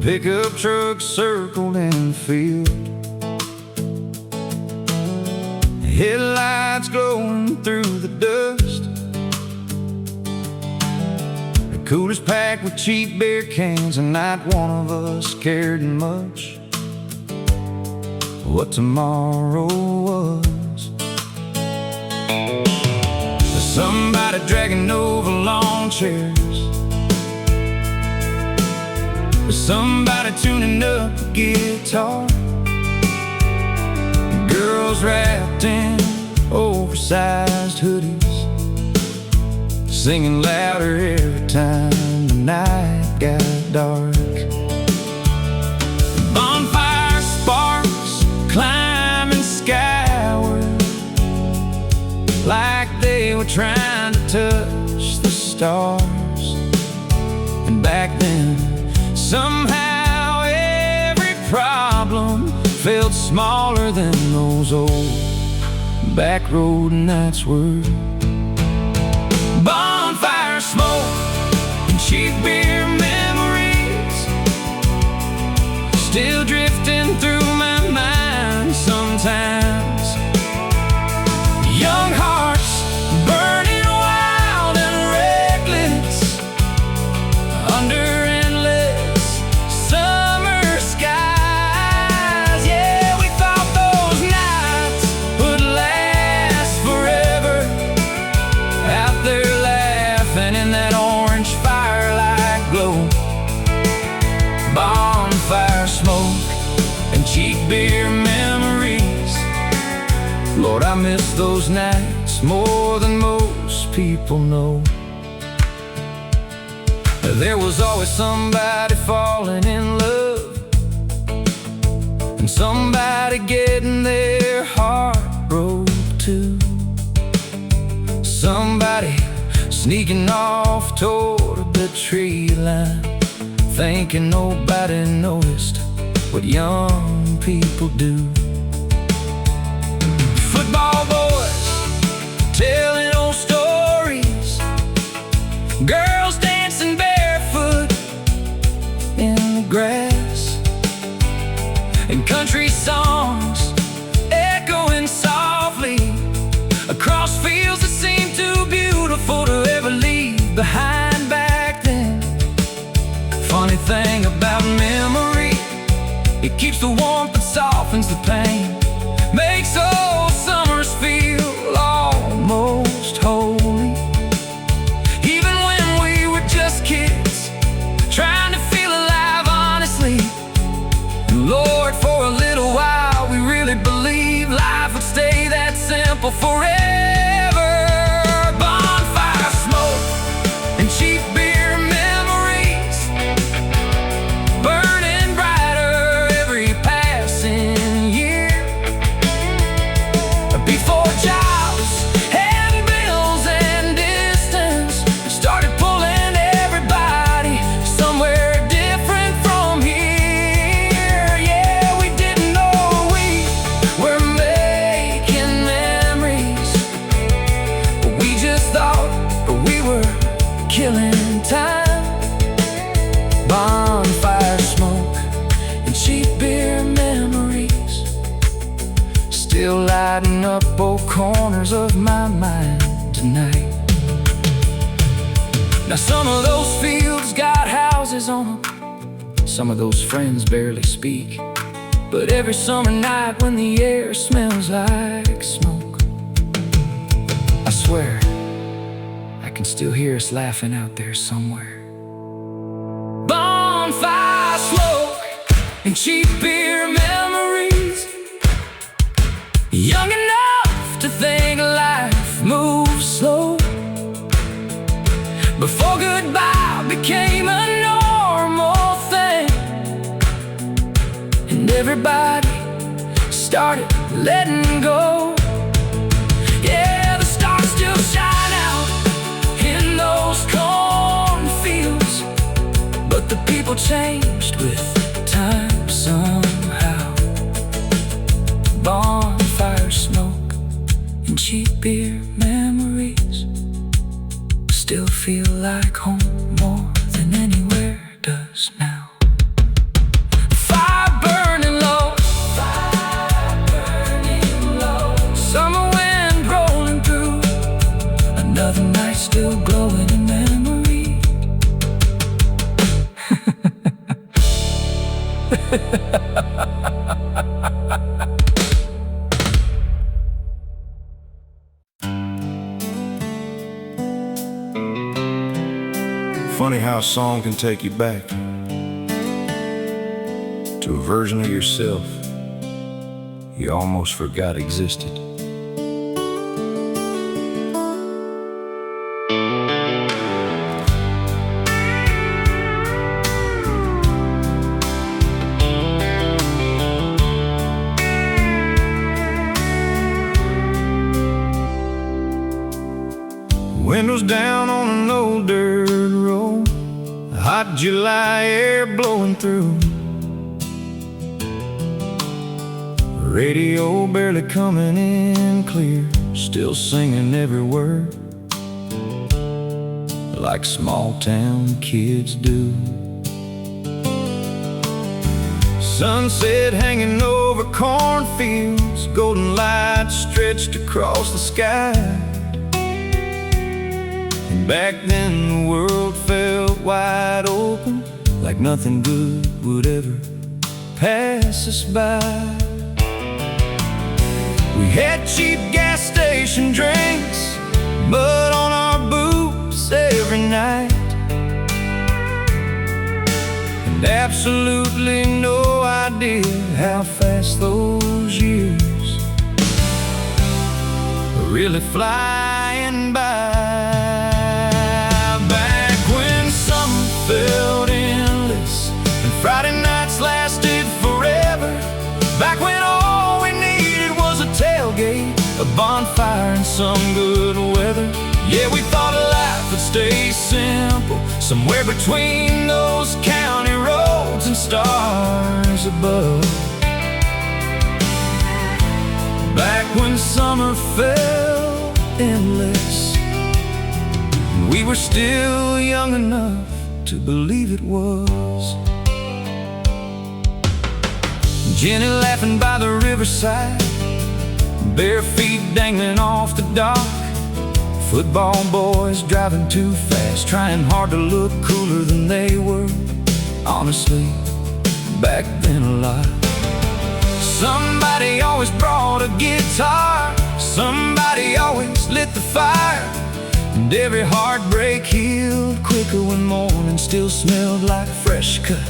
Pickup truck circled in the field, headlights glowing through the dust, the coolers packed with cheap beer cans, and not one of us cared much what tomorrow was. Somebody dragging over lawn chairs, somebody tuning up the guitar, girls wrapped in oversized hoodies, singing louder every time the night got dark. Bonfire sparks climbing skyward like they were trying to touch the stars. And back then, somehow every problem felt smaller than those old back road nights were. Bonfire smoke and cheap beer memories still drifting through my mind sometimes. Young hearts burning wild and reckless under endless summer skies. Yeah, we thought those nights would last forever, out there laughing in that orange firelight glow. Bonfire smoke and cheap beer memories. Lord, I miss those nights more than most people know. There was always somebody falling in love, and somebody getting their heart broke too. Somebody sneaking off toward the tree line, thinking nobody noticed what young people do. Football boys telling old stories, girls dancing barefoot in the grass, and country songs echoing softly across fields that seemed too beautiful to ever leave behind back then. Funny thing about memory, it keeps the warmth that softens the pain, makes old summers feel almost holy. Even when we were just kids, trying to feel alive honestly. And Lord, for a little while we really believed life would stay that simple forever. Bonfire smoke and cheap beer memories, burning brighter every passing year. Before jobs and bills and distance started pulling everybody somewhere different from here. Yeah, we didn't know we were making memories, but we just thought we were killing time. Bonfire smoke and cheap beer memories still lighting up both corners of my mind tonight. Now some of those fields got houses on them, some of those friends barely speak, but every summer night when the air smells like smoke, I swear I can still hear us laughing out there somewhere. Bonfire smoke and cheap beer memories, young enough to think life moves slow, before goodbye became a normal thing, and everybody started letting go. Yeah, the stars still shine out in those cornfields, but the people changed with time somehow. Bonfire smoke and cheap beer memories still feel like home more than anywhere does now. Fire burning low, summer wind rolling through, another night still glowing in memory. Funny how a song can take you back to a version of yourself you almost forgot existed. Windows down on an old dirt road, hot July air blowing through, radio barely coming in clear, still singing every word like small town kids do. Sunset hanging over cornfields, golden light stretched across the sky. And back then the world felt wide open, like nothing good would ever pass us by. We had cheap gas station drinks, mud on our boots every night, and absolutely no idea how fast those years are really flying by. Back when summer felt endless and Friday nights lasted forever. Back when all we needed was a tailgate, a bonfire, and some good weather. Yeah, we thought life would stay simple, somewhere between those county roads and stars above. Back when summer felt endless, and we were still young enough to believe it was. Jenny laughing by the riverside, bare feet dangling off the dock. Football boys driving too fast, trying hard to look cooler than they were. Honestly, back then a lot. Somebody always brought a guitar, somebody always lit the fire, and every heartbreak healed quicker when morning still smelled like fresh cut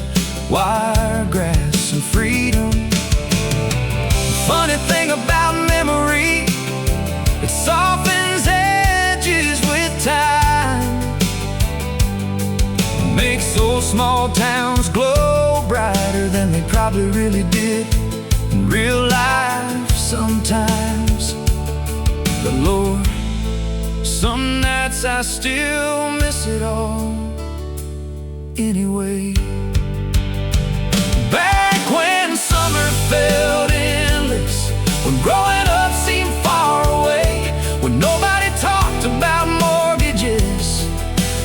wiregrass and freedom. The funny thing about memory, it softens edges with time, makes those small towns glow brighter than they probably really did in real life sometimes. But Lord, some nights I still miss it all anyway. Back when summer felt endless, when growing up seemed far away, when nobody talked about mortgages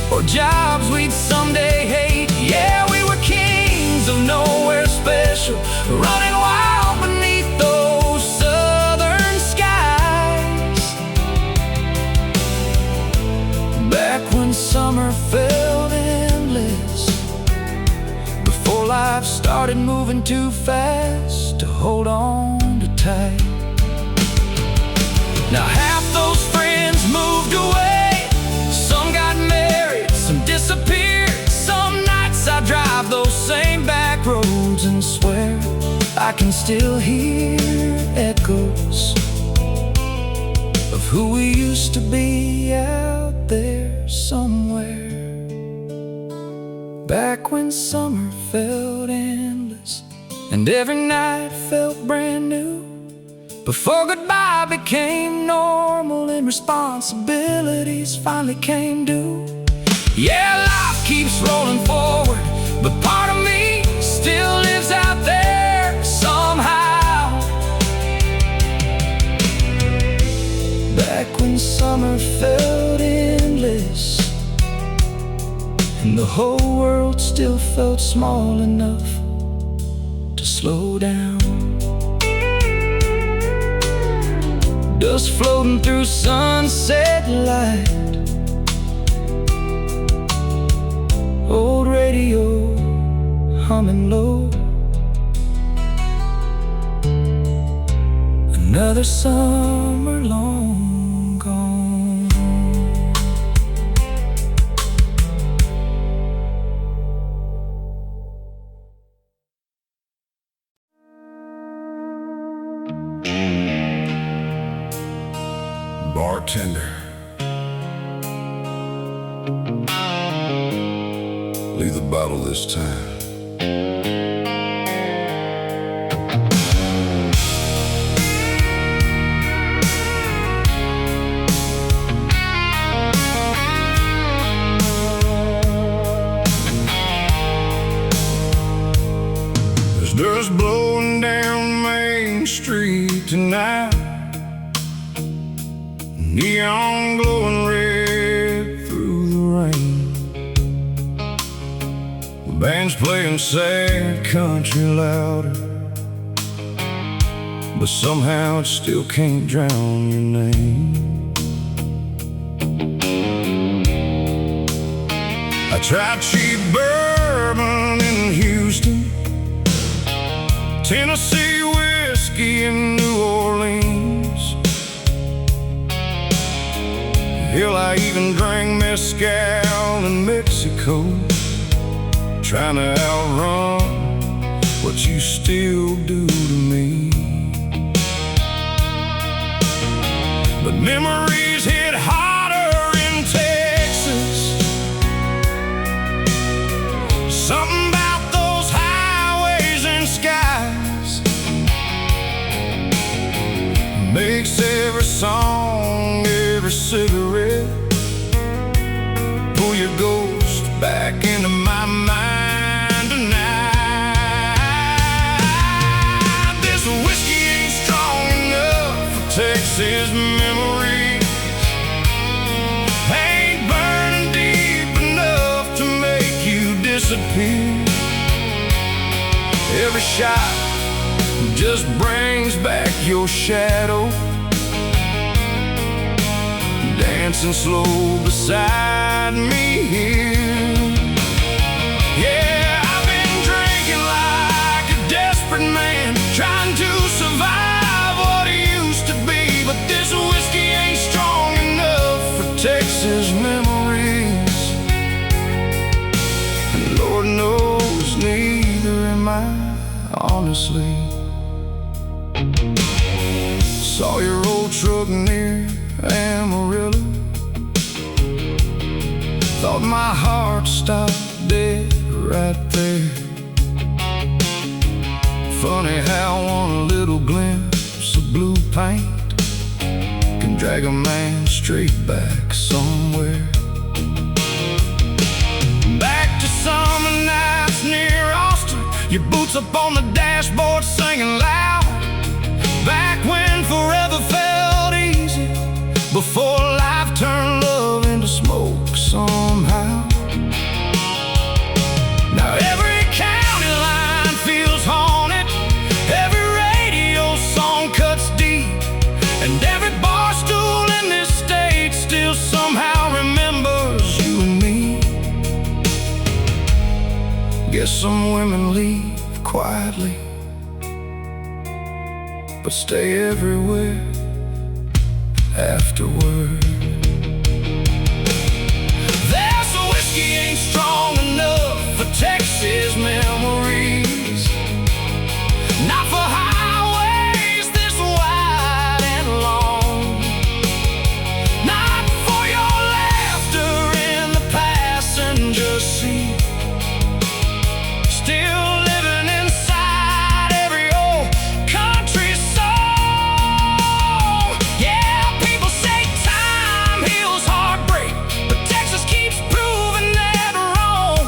or jobs we'd someday hate. Yeah, we were kings of nowhere special, running wild beneath those southern skies. Back when summer felt endless, before life started moving too fast to hold on to tight. Now half those friends moved away, some got married, some disappeared. Some nights I drive those same back roads and swear I can still hear echoes of who we used to be out there somewhere. Back when summer felt endless and every night felt brand new, before goodbye became normal and responsibilities finally came due. Yeah, life keeps rolling forward, but part of me still lives out there somehow. Back when summer felt endless and the whole world still felt small enough to slow down. Dust floating through sunset light, old radio humming low. Another summer long gone. Bartender, leave the bottle this time. There's dust blowing down Main Street, tonight. Neon glowing red through the rain. The band's playing sad country louder, but somehow it still can't drown your name. I tried cheap bourbon in Houston, Tennessee whiskey in New Orleans. Hell, I even drank mezcal in Mexico, trying to outrun what you still do to me. But memories hit harder in Texas. Something about those highways and skies makes every song, every cigarette pull your ghost back into my mind tonight. This whiskey ain't strong enough for Texas memories. Ain't burning deep enough to make you disappear. Every shot just brings back your shadow, dancing slow beside me here. Yeah, I've been drinking like a desperate man, trying to survive what it used to be. But this whiskey ain't strong enough for Texas memories, and Lord knows neither am I, honestly. Saw your old truck near Amarillo, thought my heart stopped dead right there. Funny how one little glimpse of blue paint can drag a man straight back somewhere. Back to summer nights near Austin, your boots up on the dashboard singing loud. Back when forever felt easy, before life turned love into smoke somehow. Now every county line feels haunted, every radio song cuts deep, and every bar stool in this state still somehow remembers you and me. Guess some women leave quietly, but stay everywhere afterward. This whiskey ain't strong enough for Texas memories, not for highways this wide and long, not for your laughter in the passenger seat, still living inside every old country song. Yeah, people say time heals heartbreak, but Texas keeps proving that wrong.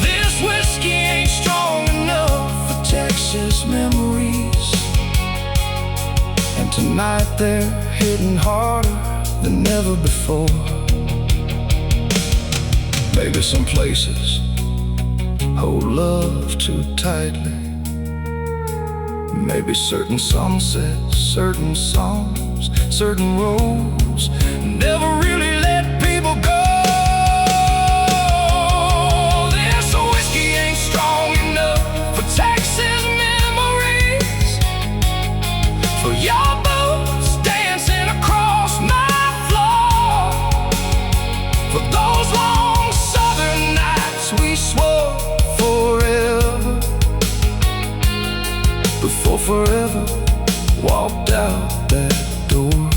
This whiskey ain't strong enough for Texas memories, and tonight they're hitting harder than ever before. Maybe some places hold love too tightly. Maybe certain sunsets, certain songs, certain roads never really let people go. This whiskey ain't strong enough for Texas memories, for your boots dancing across my floor, for those long southern nights we swore forever, before forever walked out that door.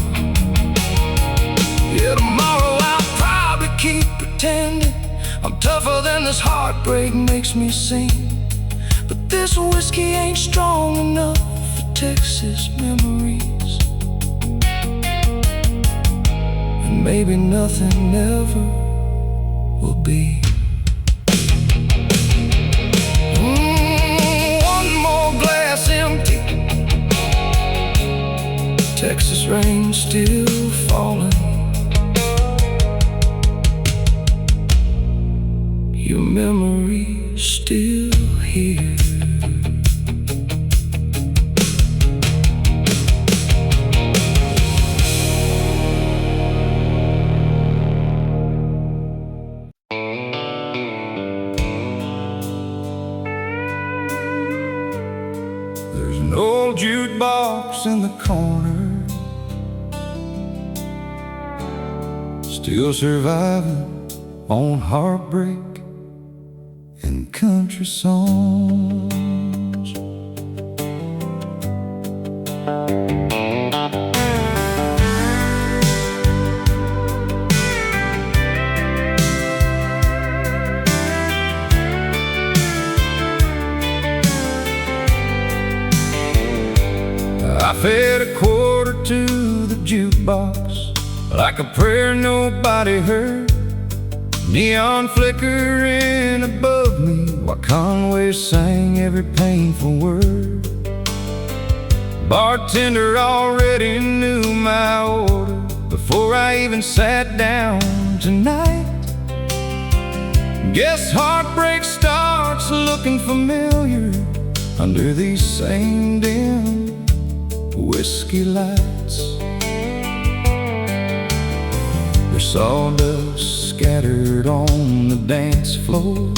Yeah, tomorrow I'll probably keep pretending I'm tougher than this heartbreak makes me sing. But this whiskey ain't strong enough for Texas memories, and maybe nothing ever will be. One more glass empty, Texas rain still falling. Your memory's still here. There's an old jukebox in the corner, still surviving on heartbreak and country songs. I fed a quarter to the jukebox like a prayer nobody heard. Neon flickering above me while Conway sang every painful word. Bartender already knew my order before I even sat down tonight. Guess heartbreak starts looking familiar under these same dim whiskey lights. There's sawdust scattered on the dance floor,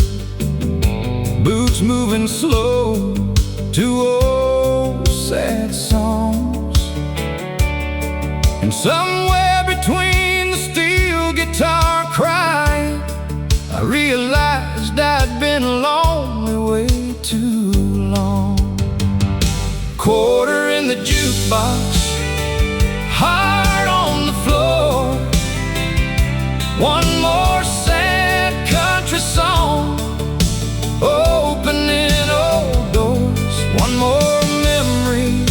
boots moving slow to old sad songs. And somewhere between the steel guitar crying, I realized I'd been lonely way too long. Quarter in the jukebox, heart on the floor. One more sad country song, opening old doors. One more memory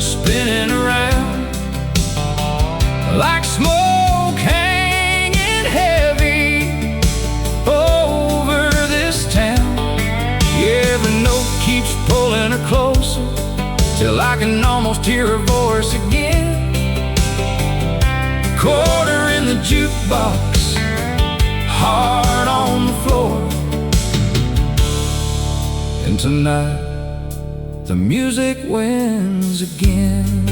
spinning around like smoke hanging heavy over this town. Yeah, every note keeps pulling her closer till I can almost hear her voice again. Quarter in the jukebox, heart on the floor. And tonight the music wins again.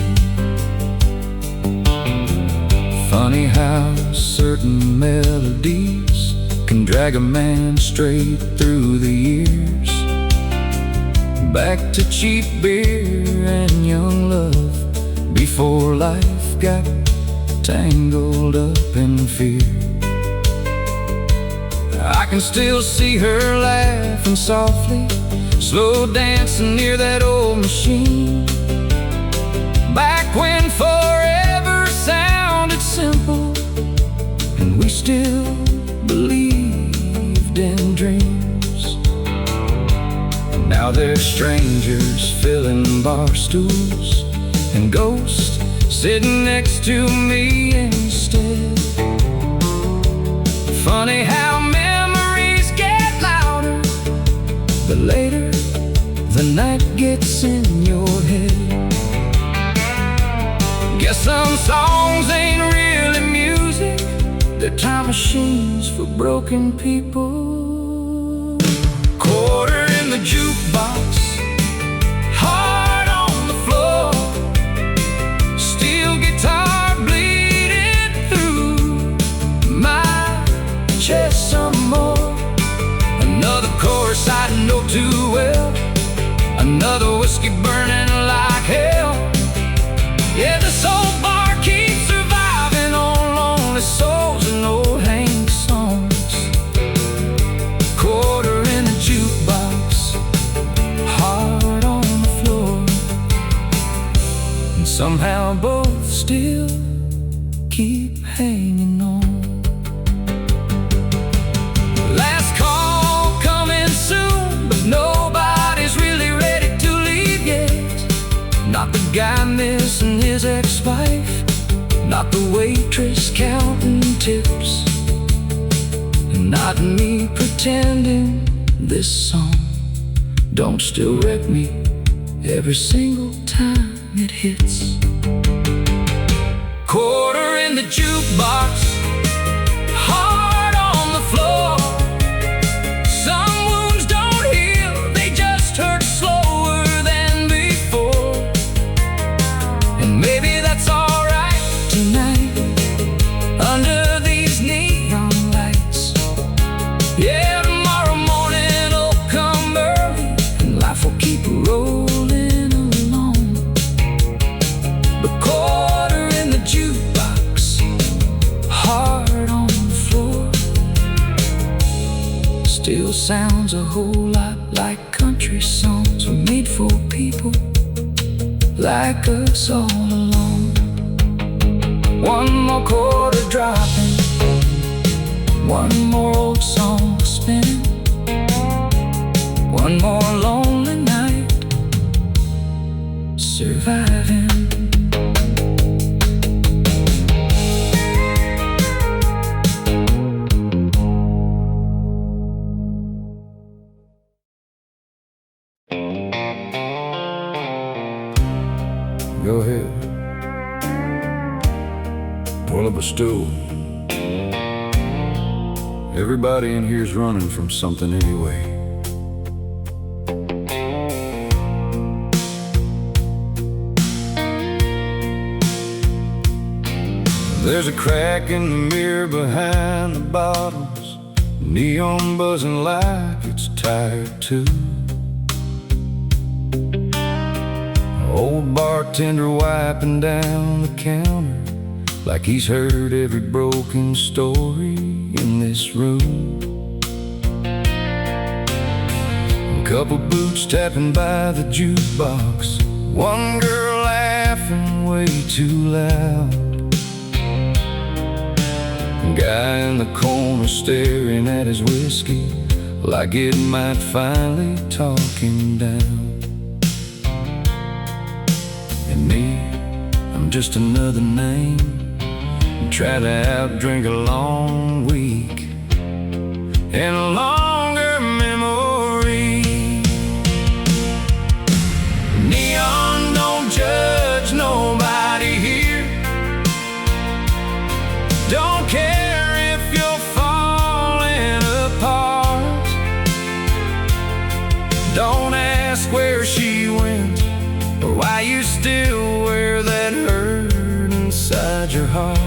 Funny how certain melodies can drag a man straight through the years, back to cheap beer and young love, before life got tangled up in fear. I can still see her laughing softly, slow dancing near that old machine, back when forever sounded simple and we still believed in dreams. Now there's strangers filling bar stools and ghosts sitting next to me instead. Funny how memories get louder the later the night gets in your head. Guess some songs ain't really music, they're time machines for broken people. Quarter in the jukebox, heart on the floor, steel guitar bleeding through my chest some more. Another chorus I know too well, another whiskey burning like hell. Yeah, this old bar keeps surviving on lonely souls and old Hank songs. Quarter in the jukebox, heart on the floor, and somehow both still keep hanging on. Last call coming soon, but nobody's really ready to leave yet. Not the guy missing his ex-wife, not the waitress counting tips, and not me pretending this song don't still wreck me every single time it hits. quarter in the jukebox, heart on the floor. Some wounds don't heal, they just hurt slower than before. And maybe that's alright tonight, under these neon lights. Yeah, tomorrow morning will come early, and life will keep rolling along. The quarter in the jukebox, heart on the floor, still sounds a whole lot like country songs were made for people like us all along. One more quarter dropping, one more old song spinning, one more lonely night surviving. Go ahead. Pull up a stool. Everybody in here's running from something anyway. There's a crack in the mirror behind the bottles, neon buzzing like it's tired too. Old bartender wiping down the counter like he's heard every broken story in this room. A couple boots tapping by the jukebox, one girl laughing way too loud. A guy in the corner staring at his whiskey like it might finally talk him down. And me, I'm just another name, try to outdrink a long week and a longer memory. Neon don't judge nobody here, don't care if you're falling apart. Don't ask where she went or why you still wear that hurt inside your heart.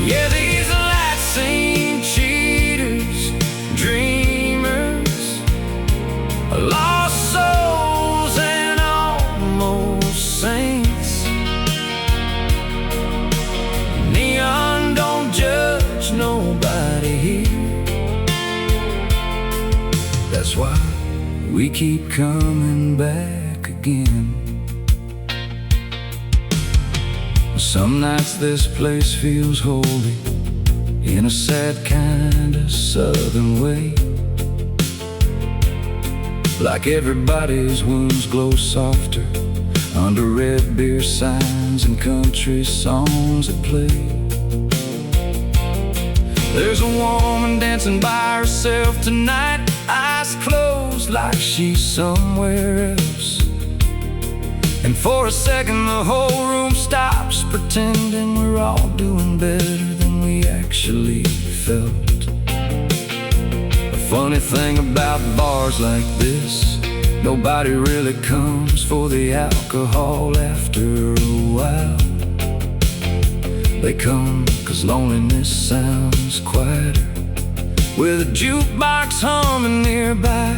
Yeah, these lights ain't cheaters, dreamers, lost souls and almost saints. Neon don't judge nobody here. That's why we keep coming back again. Some nights this place feels holy in a sad kind of southern way, like everybody's wounds glow softer under red beer signs and country songs that play. There's a woman dancing by herself tonight, eyes closed like she's somewhere else. And for a second the whole room stops, pretending we're all doing better than we actually felt. The funny thing about bars like this, nobody really comes for the alcohol after a while. They come 'cause loneliness sounds quieter with a jukebox humming nearby.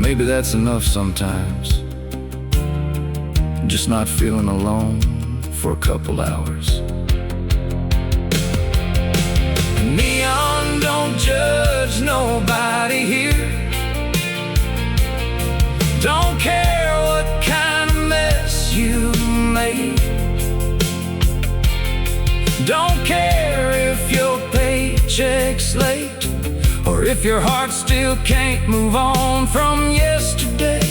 Maybe that's enough sometimes, just not feeling alone for a couple hours. Neon don't judge nobody here, don't care what kind of mess you made, don't care if your paycheck's late, or if your heart still can't move on from yesterday.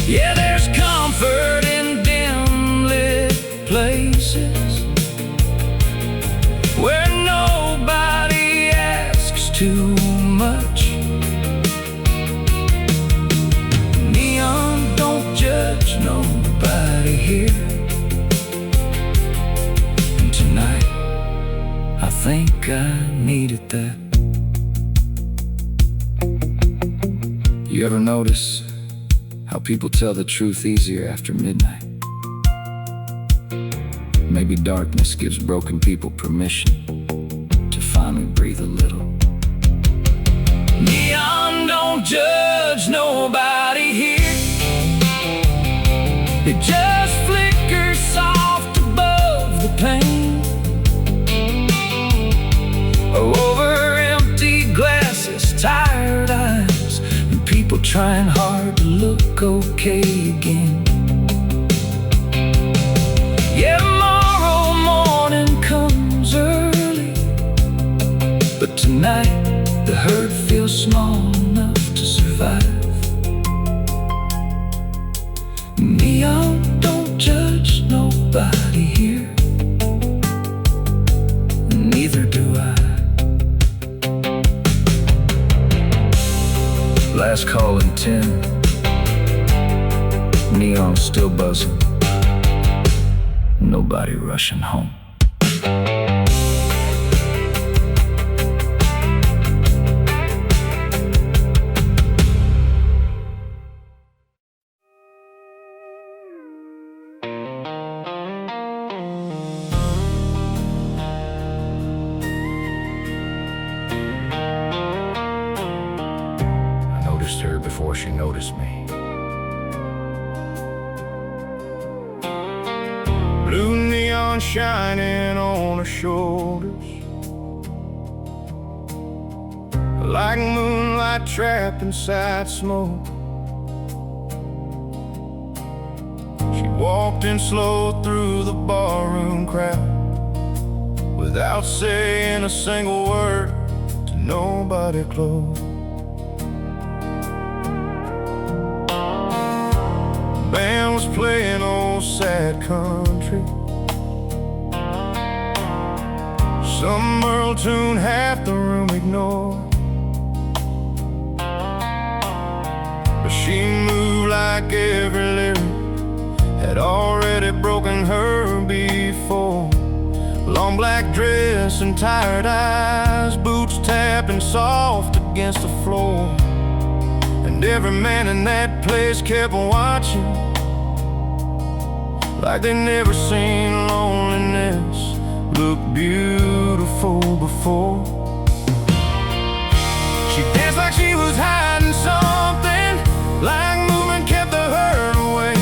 Yeah, there's comfort in dim-lit places where nobody asks too much. Neon don't judge that. You ever notice how people tell the truth easier after midnight? Maybe darkness gives broken people permission to finally breathe a little. Neon don't judge nobody here. It just flickers soft above the pain. Over empty glasses, tired eyes, and people trying hard to look okay again. Yeah, tomorrow morning comes early, but tonight the hurt feels small enough to survive. Neon don't judge nobody here. Neither do I. Last call in 10. Neon still buzzing. Nobody rushing home. I noticed her before she noticed me. Blue neon shining on her shoulders, like moonlight trapped inside smoke. She walked in slow through the barroom crowd, without saying a single word to nobody close. The band was playing old sad country, some Merle tune half the room ignored. But she moved like every lyric had already broken her before. Long black dress and tired eyes, boots tapping soft against the floor. And every man in that place kept watching, like they never seen loneliness look beautiful before. She danced like she was hiding something, like movement kept the hurt away.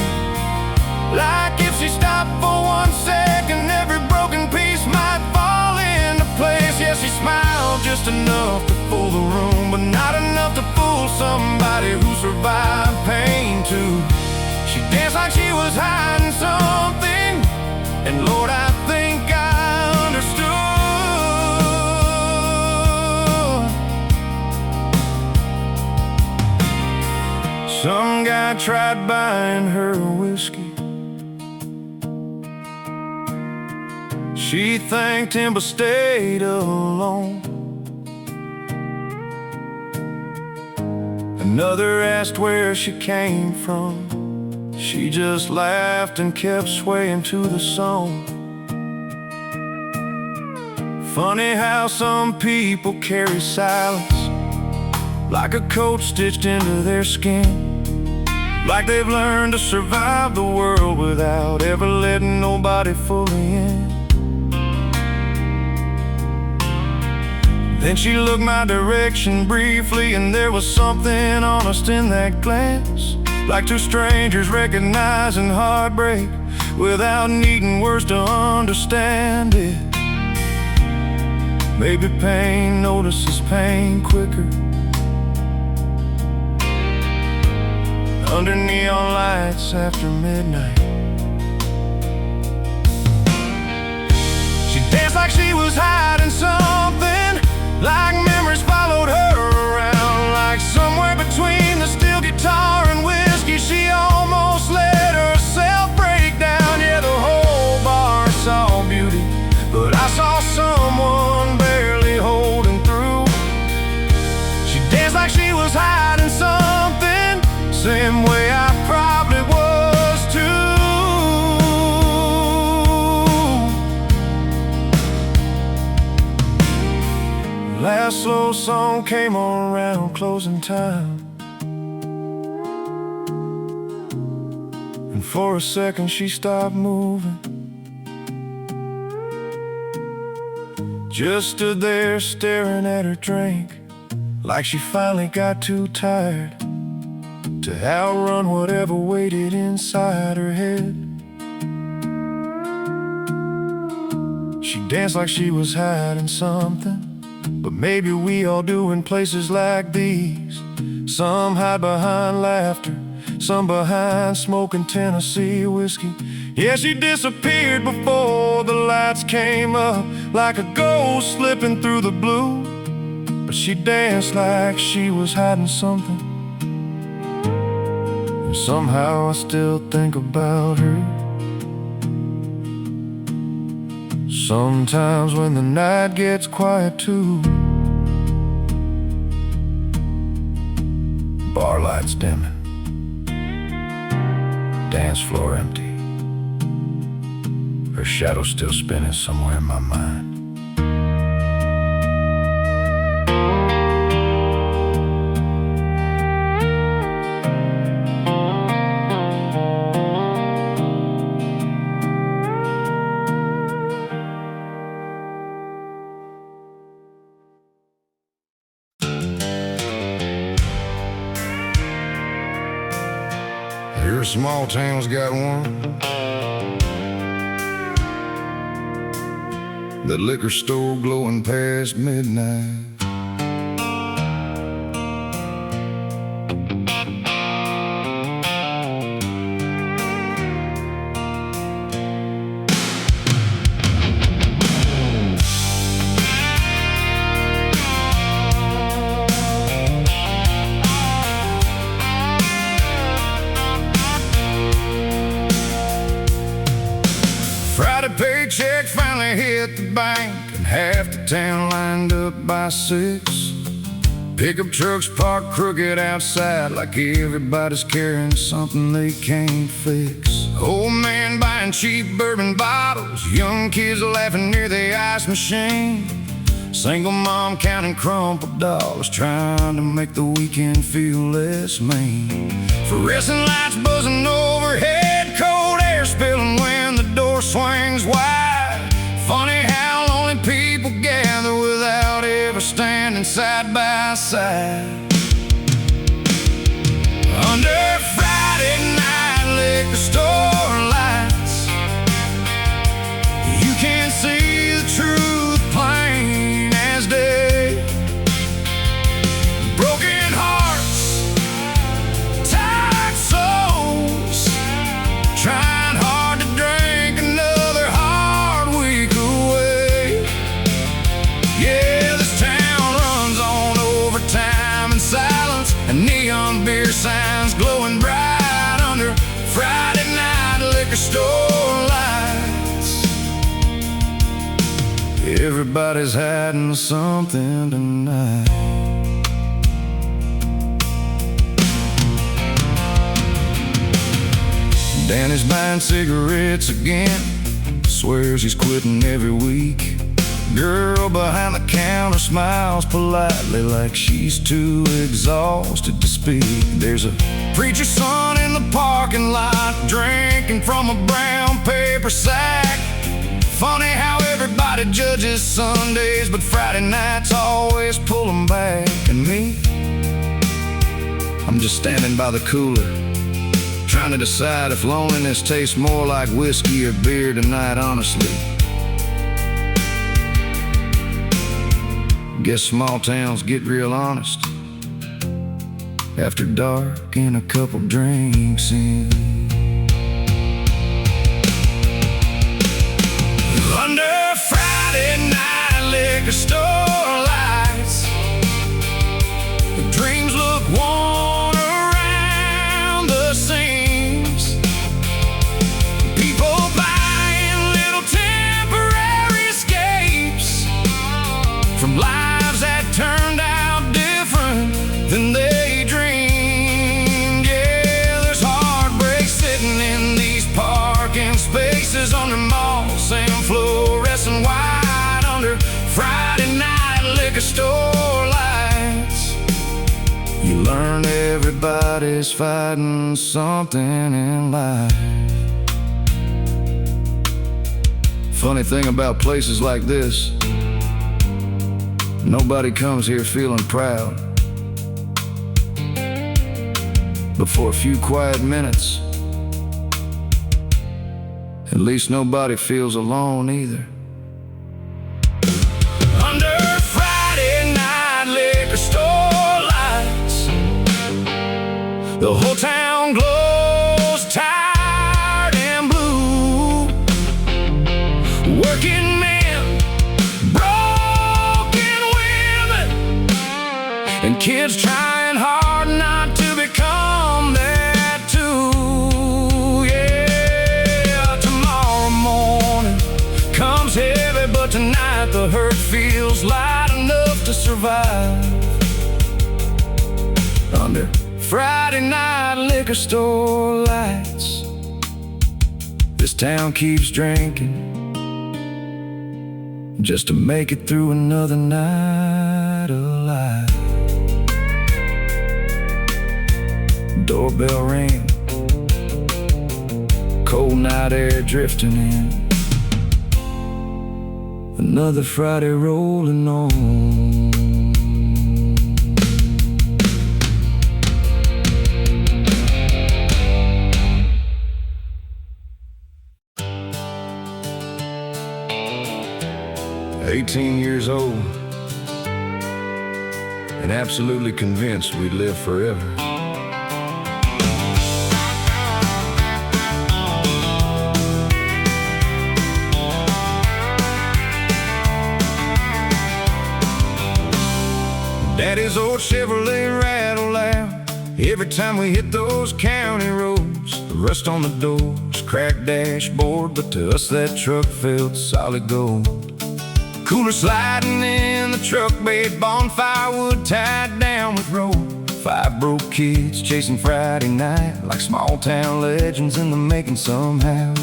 Like if she stopped for 1 second, every broken piece might fall into place. Yeah, she smiled just enough to fool the room, but not enough to fool somebody who survived pain too. She danced like she was hiding something, and Lord, I think I understood. Some guy tried buying her whiskey. She thanked him but stayed alone. Another asked where she came from. She just laughed and kept swaying to the song. Funny how some people carry silence, like a coat stitched into their skin, like they've learned to survive the world without ever letting nobody fully in. Then she looked my direction briefly, and there was something honest in that glance, like two strangers recognizing heartbreak without needing words to understand it. Maybe pain notices pain quicker under neon lights after midnight. She danced like she was hiding something, like memories followed her around, like somewhere between the steel guitar and whiskey, she almost let herself break down. Yeah, the whole bar saw beauty, but I saw someone barely holding through. She danced like she was hiding something, same way I probably was too. Last slow song came on around closing time, and for a second she stopped moving. Just stood there staring at her drink, like she finally got too tired to outrun whatever waited inside her head. She danced like she was hiding something, but maybe we all do in places like these. Some hide behind laughter, some behind smoking Tennessee whiskey. Yeah, she disappeared before the lights came up, like a ghost slipping through the blue. But she danced like she was hiding something, and somehow I still think about her. Sometimes when the night gets quiet too, bar lights dimming, dance floor empty, her shadow still spinning somewhere in my mind. Every small town's got one. The liquor store glowing past midnight. Friday paycheck finally hit the bank, and half the town lined up by 6. Pickup trucks parked crooked outside, like everybody's carrying something they can't fix. Old man buying cheap bourbon bottles, young kids laughing near the ice machine. Single mom counting crumpled dollars, trying to make the weekend feel less mean. Fluorescent lights buzzing overhead, cold air spilling when the door swings wide. Funny how lonely people gather without ever standing side by side. Under Friday night liquor store lights, you can see the truth plain as day. Broken hearts, tired souls, trying hard to drink another hard week away. Yeah, this town runs on overtime and silence, and neon beer signs glowing bright under Friday night liquor store lights. Everybody's hiding something tonight. Danny's buying cigarettes again, swears he's quitting every week. Girl behind the counter smiles politely, like she's too exhausted to speak. There's a preacher's son in the parking lot, drinking from a brown paper sack. Funny how everybody judges Sundays, but Friday nights always pull them back. And me, I'm just standing by the cooler, trying to decide if loneliness tastes more like whiskey or beer tonight, honestly. Guess small towns get real honest after dark and a couple drinks in. Under Friday night liquor store lights, the dreams look worn around the seams. People buying little temporary escapes from lives that turned out different than they dreamed. Yeah, there's heartbreak sitting in these parking spaces under moss and fluorescent white under Friday night liquor store learn everybody's fighting something in life. Funny thing about places like this, nobody comes here feeling proud. But for a few quiet minutes, at least nobody feels alone either. Under Friday night liquor store lights, the whole town glows tired and blue. Working men, broken women, and kids trying hard not to become that too. Yeah, tomorrow morning comes heavy, but tonight the hurt feels light enough to survive. Under Friday night liquor store lights, this town keeps drinking just to make it through another night alive. Doorbell ring, cold night air drifting in, another Friday rolling on. 18 years old, and absolutely convinced we'd live forever. Daddy's old Chevrolet rattle loud every time we hit those county roads. The rust on the doors, cracked dashboard, but to us that truck felt solid gold. Cooler sliding in the truck bed, bonfire wood tied down with rope. 5 broke kids chasing Friday night like small town legends in the making somehow.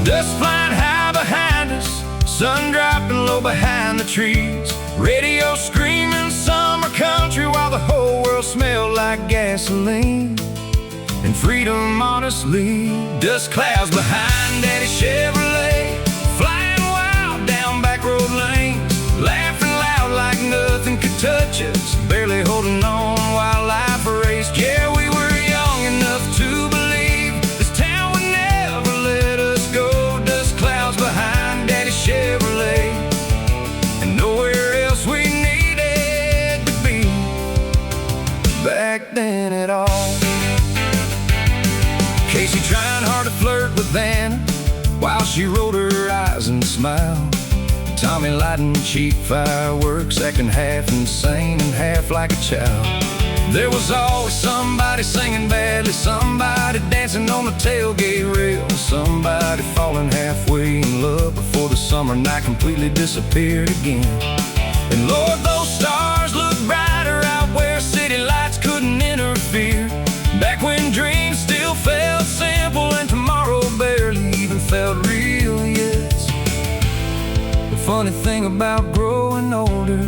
Dust flying high behind us, sun dropping low behind the trees. Radio screaming summer country while the whole world smelled like gasoline. And freedom honestly, dust clouds behind Daddy's Chevrolet, flying wild down back road lanes, laughing loud like nothing could touch us, barely holding on while life raced. Yeah, we were young enough to believe this town would never let us go. Dust clouds behind Daddy's Chevrolet, and nowhere else we needed to be back then at all. Casey trying hard to flirt with Anna while she rolled her eyes and smiled. Tommy lighting cheap fireworks, acting half insane and half like a child. There was always somebody singing badly, somebody dancing on the tailgate rail, somebody falling halfway in love before the summer night completely disappeared again. And Lord, those stars look brighter out where city lights couldn't interfere, back when dreams still felt simple and tomorrow barely even felt real yet. The funny thing about growing older,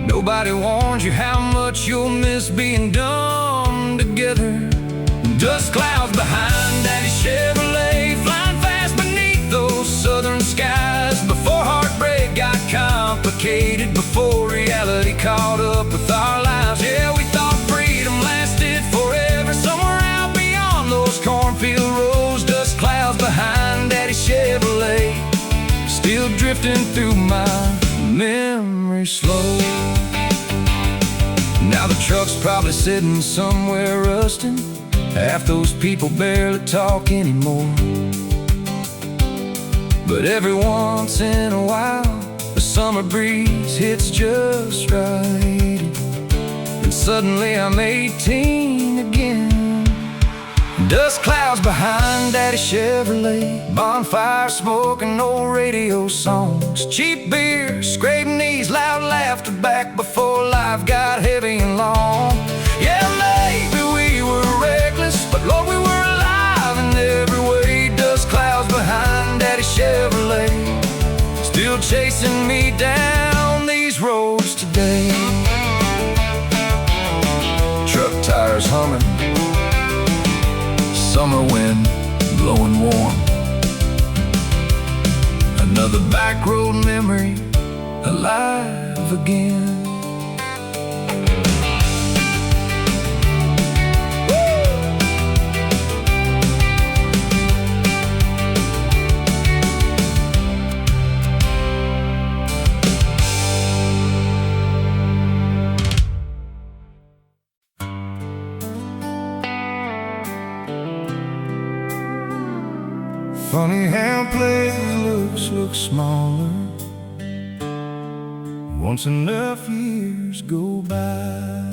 nobody warns you how much you'll miss being dumb together. Dust clouds behind Daddy's Chevrolet, flying fast beneath those southern skies, before heartbreak got complicated, before reality caught up with our lives. Yeah, we thought freedom lasted forever, somewhere out beyond those cornfield roads. Dust clouds behind Daddy's Chevrolet, still drifting through my memory slow. Now the truck's probably sitting somewhere rusting, half those people barely talk anymore. But every once in a while the summer breeze hits just right, and suddenly I'm 18 again. Dust clouds behind Daddy's Chevrolet, bonfire smoking old radio songs, cheap beer, scraping knees, loud laughter back before life got heavy and long. Yeah, maybe we were reckless, but Lord, we were alive in every way. Dust clouds behind Daddy's Chevrolet, still chasing me down these roads today. tires humming, summer wind blowing warm. Another back road memory alive again. Funny how places look smaller once enough years go by.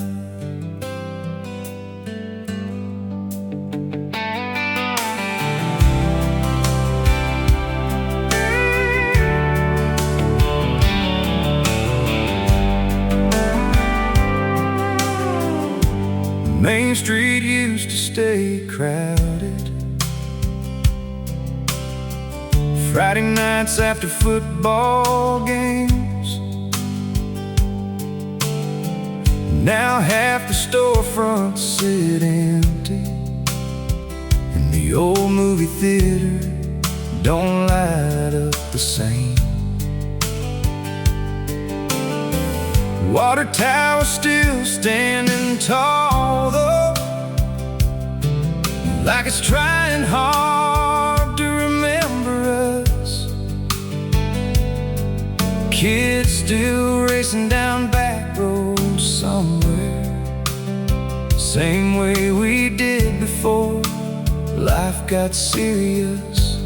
Main Street used to stay crowded Friday nights after football games. Now half the storefronts sit empty, and the old movie theater don't light up the same. Water tower still standing tall though, like it's trying hard to remember us. Kids still racing down back roads somewhere, same way we did before life got serious.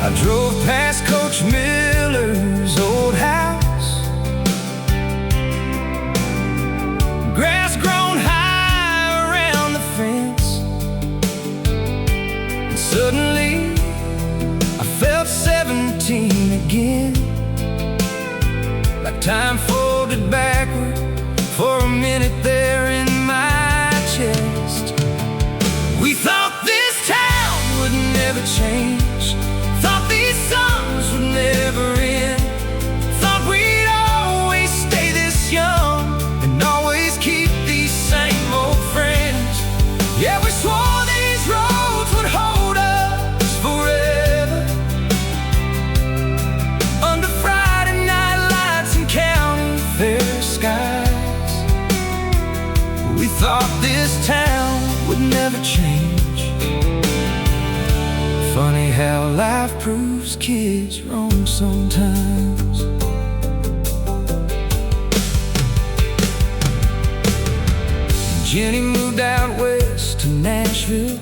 I drove past Coach Miller's old house, grass grown high around the fence, and suddenly I felt 17 again, like time folded backward for a minute there in my chest. We thought this town would never change, thought these songs would never end, thought we'd always stay this young and always keep these same old friends. Yeah, we swore these roads would hold us forever, under Friday night lights and county fair skies. We thought this town would never change. Funny how life proves kids wrong sometimes. Jenny moved out west to Nashville,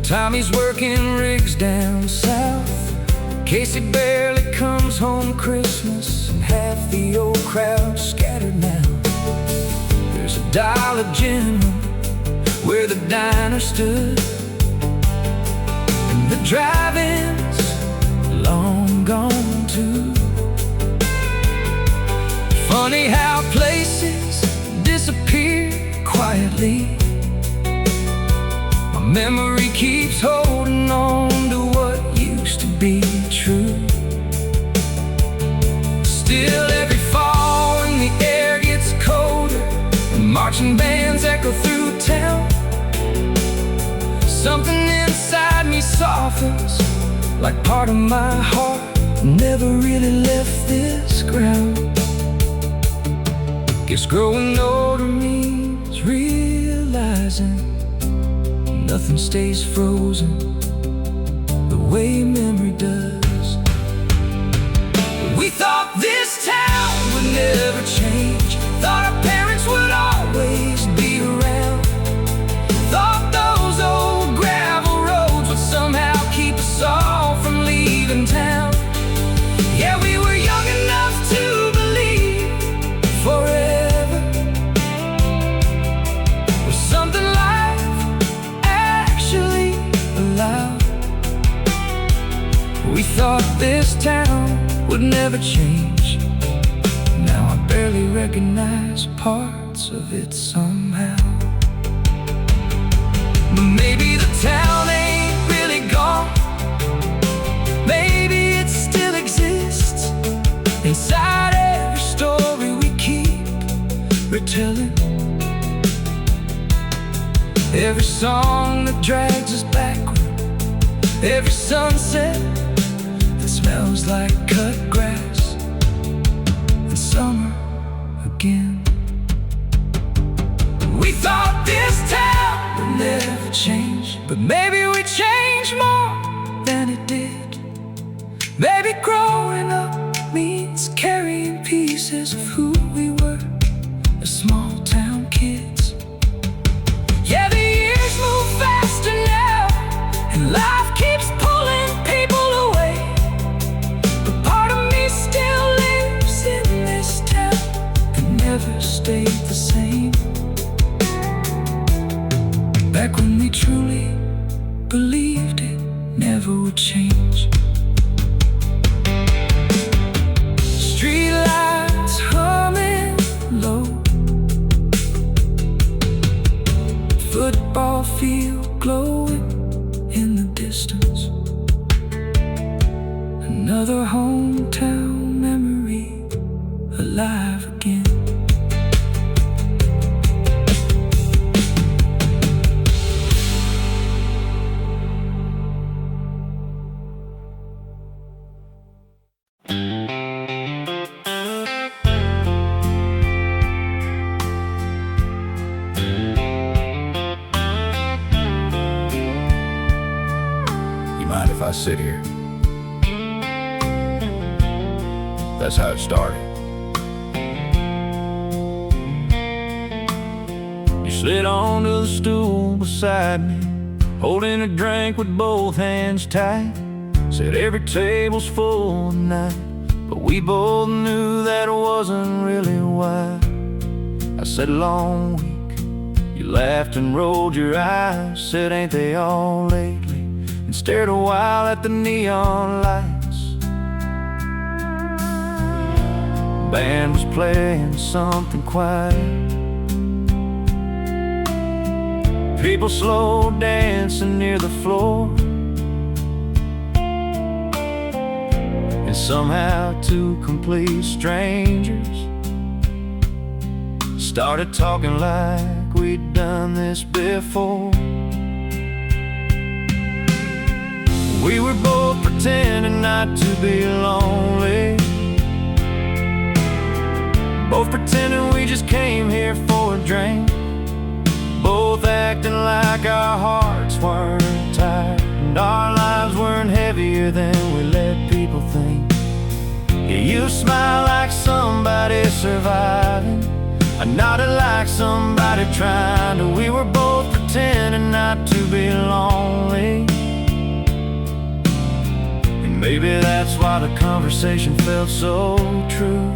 Tommy's working rigs down south, Casey barely comes home Christmas, and half the old crowd scattered now. There's a Dollar General where the diner stood, the drive-in's long gone too. Funny how places disappear quietly. My memory keeps holding on to what used to be true. Still every fall when the air gets colder and marching bands echo through town, something inside me softens, like part of my heart never really left this ground. Guess growing older means realizing nothing stays frozen the way memory does. We thought this town would never change, thought our parents would always be around, thought those old gravel roads would somehow keep us all from leaving town. Yeah, we were young enough to believe forever was something life actually allowed. We thought this town would never change, now I barely recognize parts of it somehow. But maybe the town ain't really gone, maybe it still exists inside every story we keep retelling. Every song that drags us backward, every sunset that smells like cut grass, and summer again. We thought this town would never change, but maybe we changed more than it did. Maybe growing up means carrying pieces of who we were as small town kids. Yeah, the years move faster now, and life keeps pulling people away, but part of me still lives in this town and never stayed the same. Back when we truly believed it never would change. Street lights humming low, football field glowing in the distance. Another hometown memory alive again. Mind if I sit here? That's how it started. You slid onto the stool beside me, holding a drink with both hands tight. Said every table's full tonight, but we both knew that wasn't really why. I said long week. You laughed and rolled your eyes, said ain't they all lately, and stared a while at the neon lights. Band was playing something quiet, people slow dancing near the floor, and somehow two complete strangers started talking like we'd done this before. We were both pretending not to be lonely, both pretending we just came here for a drink, both acting like our hearts weren't tired and our lives weren't heavier than we let people think. Yeah, you smile like somebody surviving, I nodded like somebody trying to. We were both pretending not to be lonely, and maybe that's why the conversation felt so true.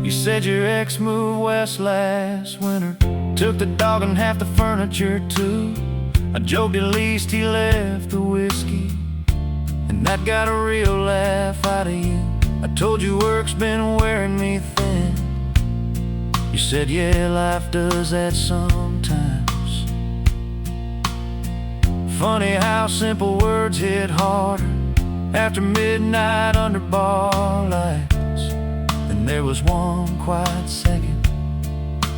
You said your ex moved west last winter, took the dog and half the furniture too. I joked at least he left the whiskey, and that got a real laugh out of you. I told you work's been wearing me thin. You said yeah, life does that sometimes. Funny how simple words hit harder after midnight under bar lights. Then there was one quiet second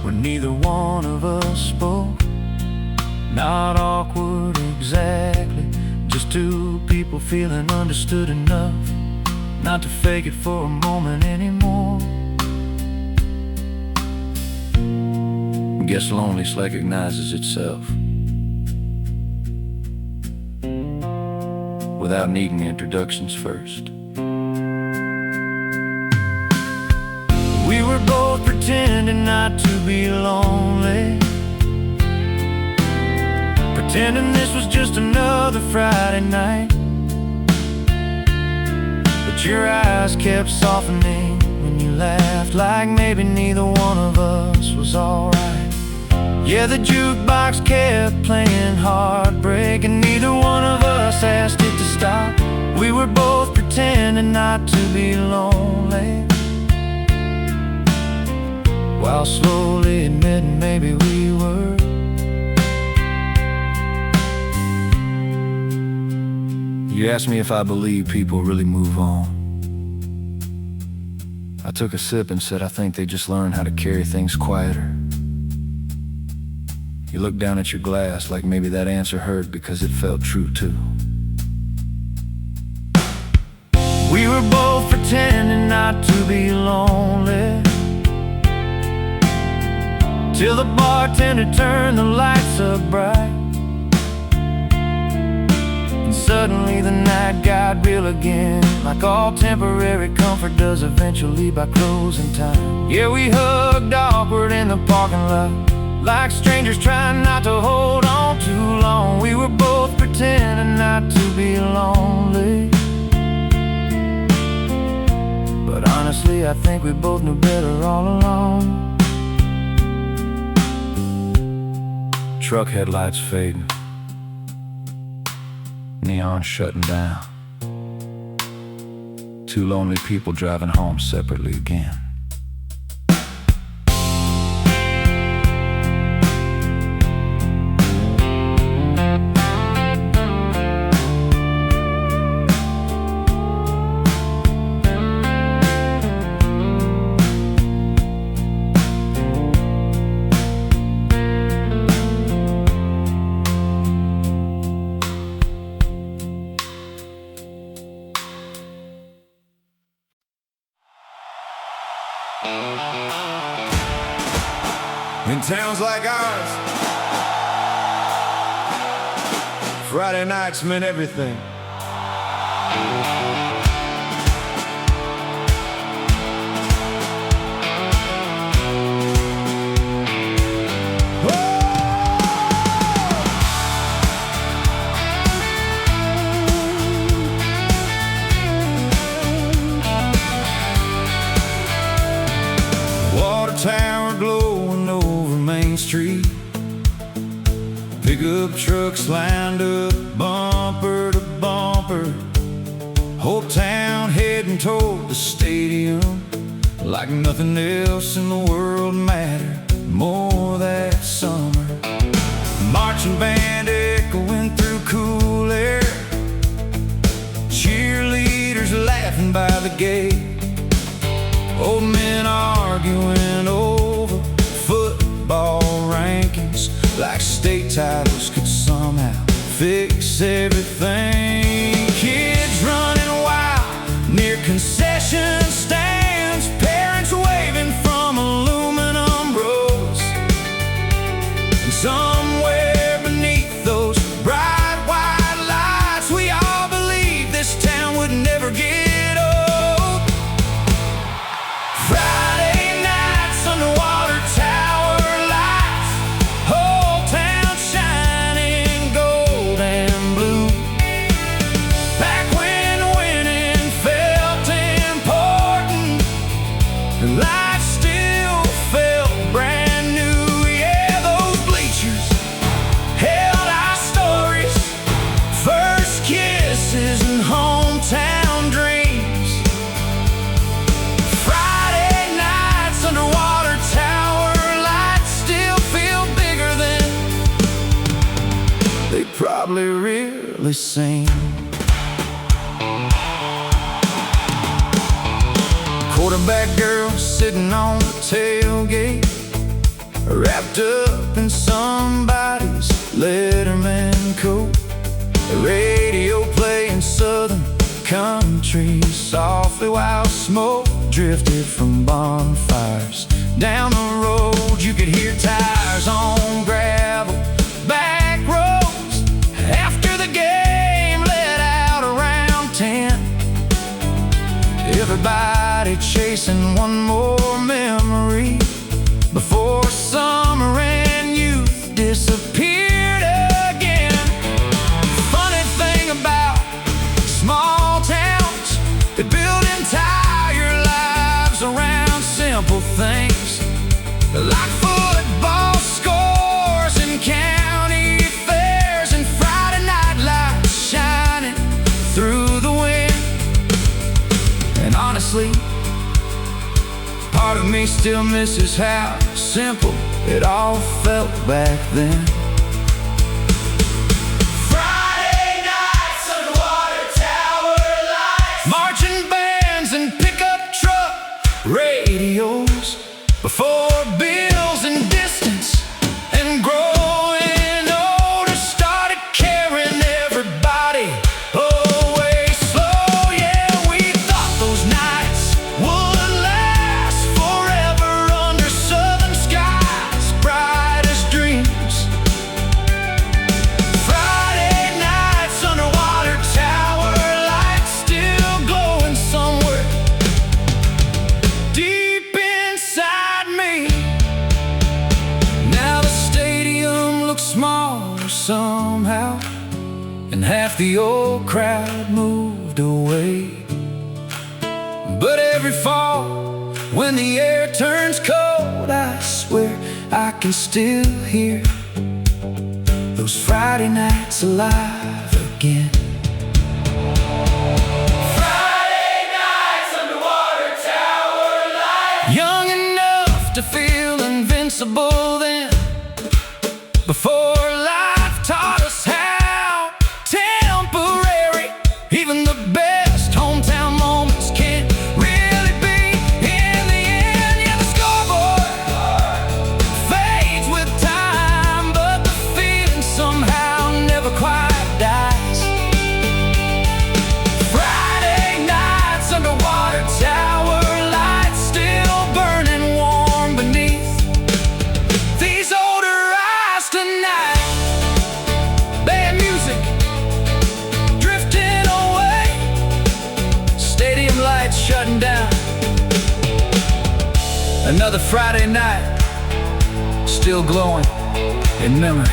when neither one of us spoke. Not awkward exactly, just two people feeling understood enough not to fake it for a moment anymore. Guess loneliness recognizes itself without needing introductions first. We were both pretending not to be lonely, pretending this was just another Friday night. But your eyes kept softening when you laughed, like maybe neither one of us was alright. Yeah, the jukebox kept playing heartbreak, and neither one of us asked it to stop. We were both pretending not to be lonely, while slowly admitting maybe we were. You asked me if I believe people really move on. I took a sip and said I think they just learn how to carry things quieter. You looked down at your glass like maybe that answer hurt because it felt true too. We were both pretending not to be lonely, till the bartender turned the lights up bright. And suddenly the night got real again, like all temporary comfort does eventually by closing time. Yeah, we hugged awkward in the parking lot, like strangers trying not to hold on too long. We were both pretending not to be lonely, but honestly I think we both knew better all along. Truck headlights fading, neon shutting down. Two lonely people driving home separately again. In towns like ours, Friday nights meant everything. Water tower glowing over Main Street, pickup trucks lined up bumper to bumper, whole town heading toward the stadium, like nothing else in the world mattered more that summer. Marching band echoing through cool air, cheerleaders laughing by the gate, old men arguing over football rankings, like state titles could somehow fix everything. Kids running wild near concession stands, parents waving from aluminum rows, and somewhere beneath those bright white lights we all believed this town would never get old. Friday nights, underwater tower lights, whole town shining gold and blue. Back when winning felt important and life still felt brand new. Yeah, those bleachers held our stories, first kisses and hometown dreams. Friday nights, underwater tower lights still feel bigger than they probably really seem. Quarterback girl sitting on the tailgate, wrapped up in somebody's Letterman coat. The radio playing southern country softly while smoke drifted from bonfires. Down the road you could hear tires on gravel, back roads after the game let out around 10. Everybody chasing one more memory before summer and youth disappeared again. Funny thing about small towns, they build entire lives around simple things, like football scores and county fairs and Friday night lights shining through the wind. And honestly, part of me still misses how simple it all felt back then. Friday nights, underwater tower lights, marching bands and pickup truck radios, before bills and distance and growing somehow, and half the old crowd moved away. But every fall, when the air turns cold, I swear I can still hear those Friday nights alive again. Friday nights, underwater tower life. Young enough to feel invincible then, before life taught us how temporary even the best hometown moments can't really be. In the end, yeah, the scoreboard fades with time, but the feeling somehow never quite dies. Friday nights, underwater tower lights, still burning warm beneath these older eyes tonight. Bad music drifting away, stadium lights shutting down. Another Friday night, still glowing in memory.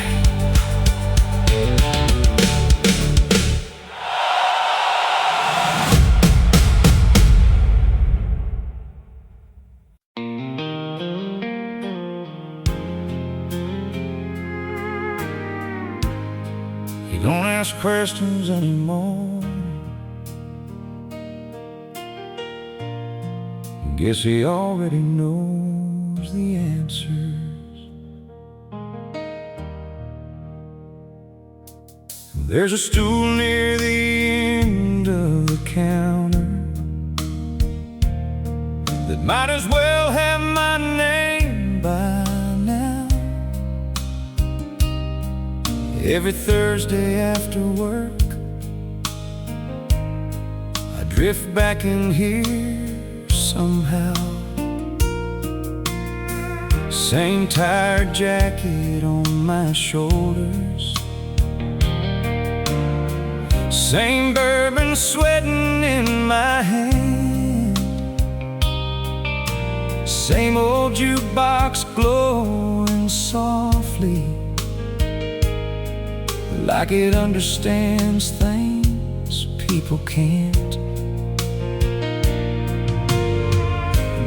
He don't ask questions anymore. Guess he already knows the answers. There's a stool near the end of the counter that might as well have my name by now. Every Thursday after work, I drift back in here somehow. Same tired jacket on my shoulders, same bourbon sweating in my hand, same old jukebox glowing softly, like it understands things people can't.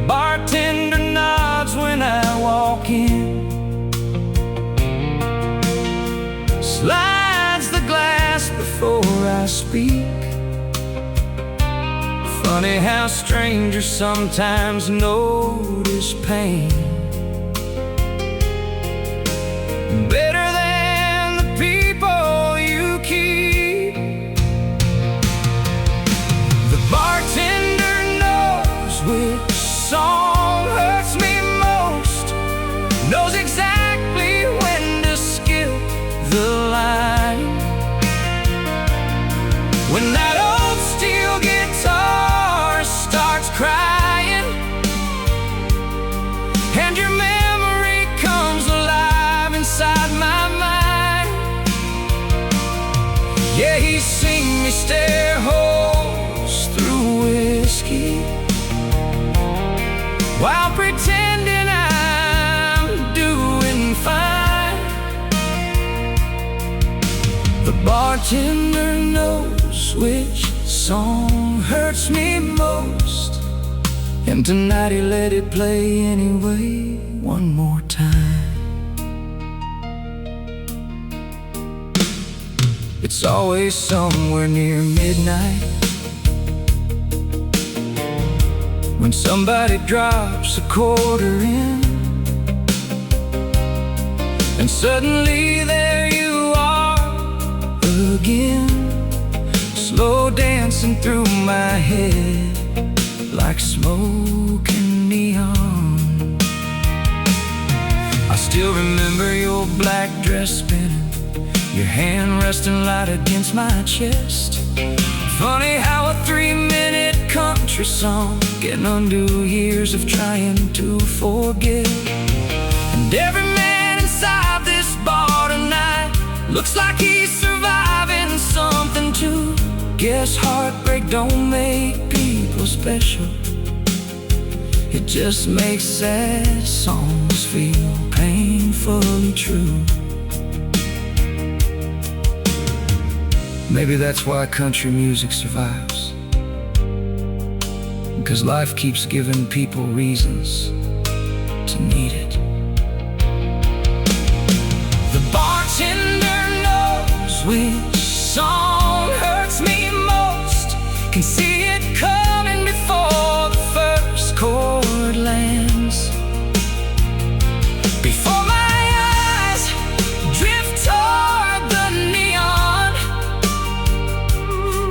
Bartender nods when I walk in, slides the glass before I speak. Funny how strangers sometimes notice pain better than the people you keep. The bartender knows which song hurts me most, knows exactly when to skip the line. When that old steel guitar starts crying and your memory comes alive inside my mind, yeah, he's seen me stare holes through whiskey while pretending I'm doing fine. The bartender knows which song hurts me most, and tonight he let it play anyway one more time. It's always somewhere near midnight when somebody drops a quarter in, and suddenly there you are again, slow dancing through my head like smoke and neon. I still remember your black dress spinning, your hand resting light against my chest. Funny how a 3-minute country song can undo years of trying to forget. And every man inside this bar tonight looks like he's surviving something too. Guess heartbreak don't make people special, it just makes sad songs feel painfully true. Maybe that's why country music survives, because life keeps giving people reasons to need it. The bartender knows which song hurts me most, can see it coming before the first chord lands, before my eyes drift toward the neon,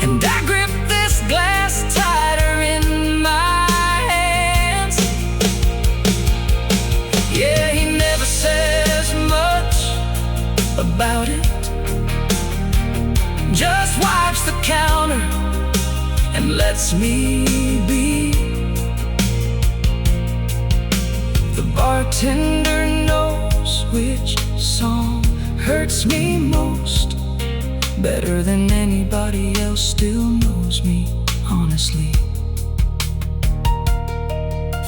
and I grip this glass tighter in my hands. Yeah, he never says much about it, just wipes the counter and lets me be. The bartender knows which song hurts me most, better than anybody else still knows me, honestly.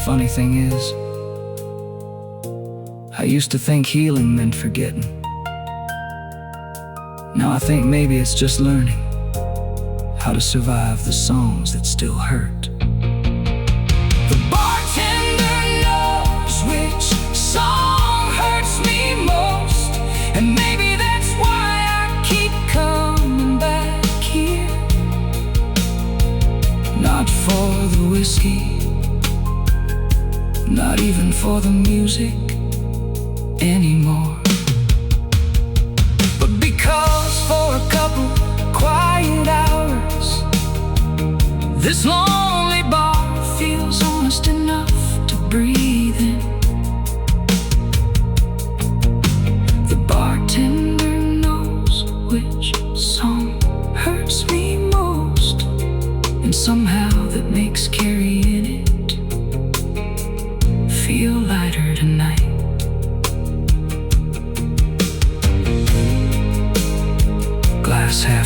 Funny thing is, I used to think healing meant forgetting. Now I think maybe it's just learning how to survive the songs that still hurt. The bartender knows which song hurts me most, and maybe that's why I keep coming back here. Not for the whiskey, not even for the music anymore, but because for a couple quiet hours, this lonely bar feels honest enough to breathe in. The bartender knows which song hurts me most, and somehow that makes carrying it feel lighter tonight. Glass half